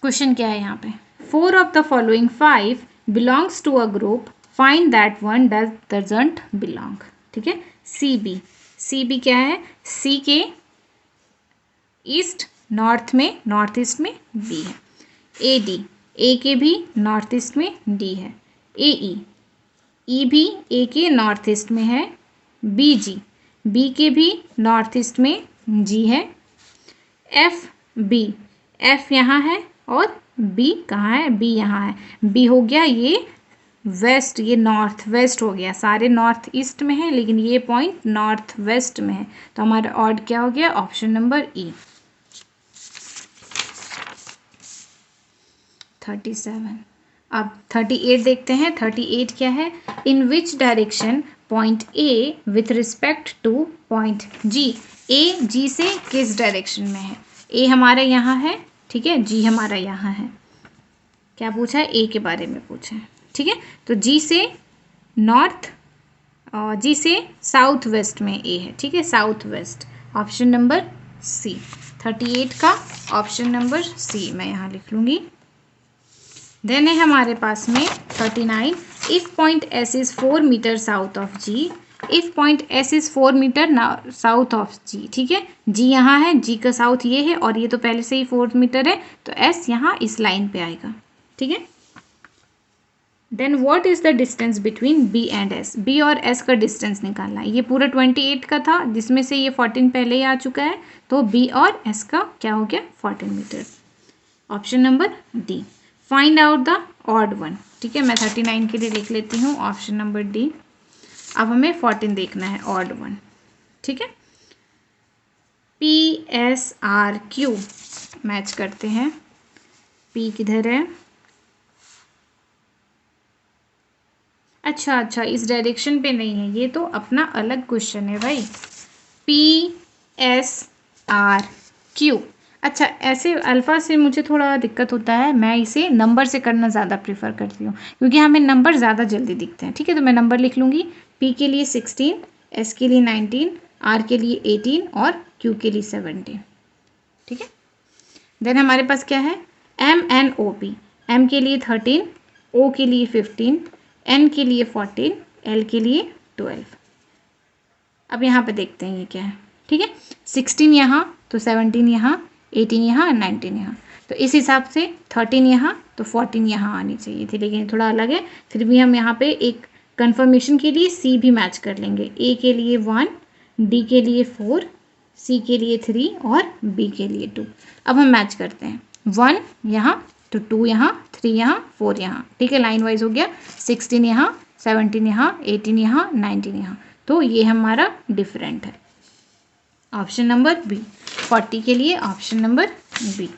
क्वेश्चन क्या है यहाँ पे, 4 of the following 5 belongs to a group, find that one doesn't belong. ठीक है, सी बी, सी बी क्या है, सी के ईस्ट नॉर्थ में, नॉर्थ ईस्ट में बी है। ए डी, ए के भी नॉर्थ ईस्ट में डी है। ए ई, ई भी ए के नॉर्थ ईस्ट में है। बी जी, बी के भी नॉर्थ ईस्ट में जी है। एफ बी, एफ यहाँ है और बी कहाँ है, बी यहाँ है। बी हो गया ये वेस्ट, ये नॉर्थ वेस्ट हो गया, सारे नॉर्थ ईस्ट में है लेकिन ये पॉइंट नॉर्थ वेस्ट में है, तो हमारा ऑड क्या हो गया, ऑप्शन नंबर ई। 37। अब 38 देखते हैं। 38 क्या है, in which direction point A with respect to point G. A G से किस डायरेक्शन में है, ए हमारा यहाँ है, ठीक है, जी हमारा यहाँ है। क्या पूछा है, ए के बारे में पूछा है। ठीक है, तो जी से नॉर्थ और जी से साउथ वेस्ट में ए है। ठीक है, south west, option number C. 38 का ऑप्शन नंबर सी मैं यहाँ लिख लूँगी। देन है हमारे पास में 39, if point S is 4 metre south of G, if point S is 4 metre south of G. ठीक है, जी यहाँ है, जी का साउथ ये है और ये तो पहले से ही 4 मीटर है, तो एस यहाँ इस लाइन पे आएगा। ठीक है, then what is the distance between B and S, B और एस का डिस्टेंस निकालना है। ये पूरा 28 का था जिसमें से ये 14 पहले ही आ चुका है, तो बी और एस का क्या हो गया, 14 metre, option number D. Find out the odd one. ठीक है, मैं 39 के लिए लिख लेती हूँ ऑप्शन नंबर डी। अब हमें 14 देखना है, ऑड वन। ठीक है, PSRQ मैच करते हैं। P किधर है? अच्छा, इस डायरेक्शन पे नहीं है, ये तो अपना अलग क्वेश्चन है भाई। PSRQ। अच्छा, ऐसे अल्फ़ा से मुझे थोड़ा दिक्कत होता है, मैं इसे नंबर से करना ज़्यादा प्रेफर करती हूँ क्योंकि हमें नंबर ज़्यादा जल्दी दिखते हैं। ठीक है, तो मैं नंबर लिख लूँगी। P के लिए 16, S के लिए 19, R के लिए 18 और Q के लिए 17। ठीक है, देन हमारे पास क्या है? MNOP। M के लिए 13, O के लिए 15, N के लिए 14, L के लिए 12। अब यहाँ पे देखते हैं ये क्या है। ठीक है, 16 यहाँ तो 17 यहाँ, 18 यहाँ, 19 यहाँ, तो इस हिसाब से 13 यहाँ तो 14 यहाँ आनी चाहिए थी, लेकिन थोड़ा अलग है। फिर भी हम यहाँ पे एक कंफर्मेशन के लिए C भी मैच कर लेंगे। A के लिए 1, D के लिए 4, C के लिए 3 और B के लिए 2। अब हम मैच करते हैं। 1 यहाँ तो 2 यहाँ, 3 यहाँ, 4 यहाँ। ठीक है, लाइन वाइज हो गया। 16 यहाँ, 17 यहाँ, 18 यहाँ, 19 यहाँ, तो ये हमारा डिफरेंट है। Option number B. 40 के लिए ऑप्शन नंबर बी।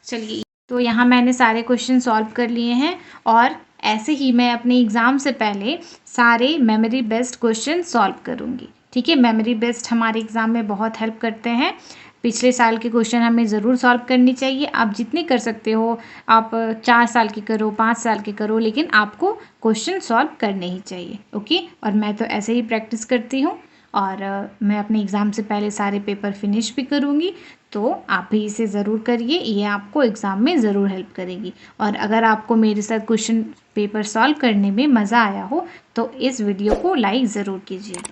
चलिए, तो यहाँ मैंने सारे क्वेश्चन सॉल्व कर लिए हैं और ऐसे ही मैं अपने एग्ज़ाम से पहले सारे मेमोरी बेस्ड क्वेश्चन सॉल्व करूँगी। ठीक है, मेमोरी बेस्ड हमारे एग्ज़ाम में बहुत हेल्प करते हैं। पिछले साल के क्वेश्चन हमें ज़रूर सॉल्व करनी चाहिए। आप जितने कर सकते हो, आप 4 साल के करो, 5 साल के करो, लेकिन आपको क्वेश्चन सॉल्व करने ही चाहिए। ओके, और मैं तो ऐसे ही प्रैक्टिस करती हूँ और मैं अपने एग्ज़ाम से पहले सारे पेपर फिनिश भी करूँगी। तो आप भी इसे ज़रूर करिए, ये आपको एग्ज़ाम में ज़रूर हेल्प करेगी। और अगर आपको मेरे साथ क्वेश्चन पेपर सॉल्व करने में मज़ा आया हो तो इस वीडियो को लाइक ज़रूर कीजिए।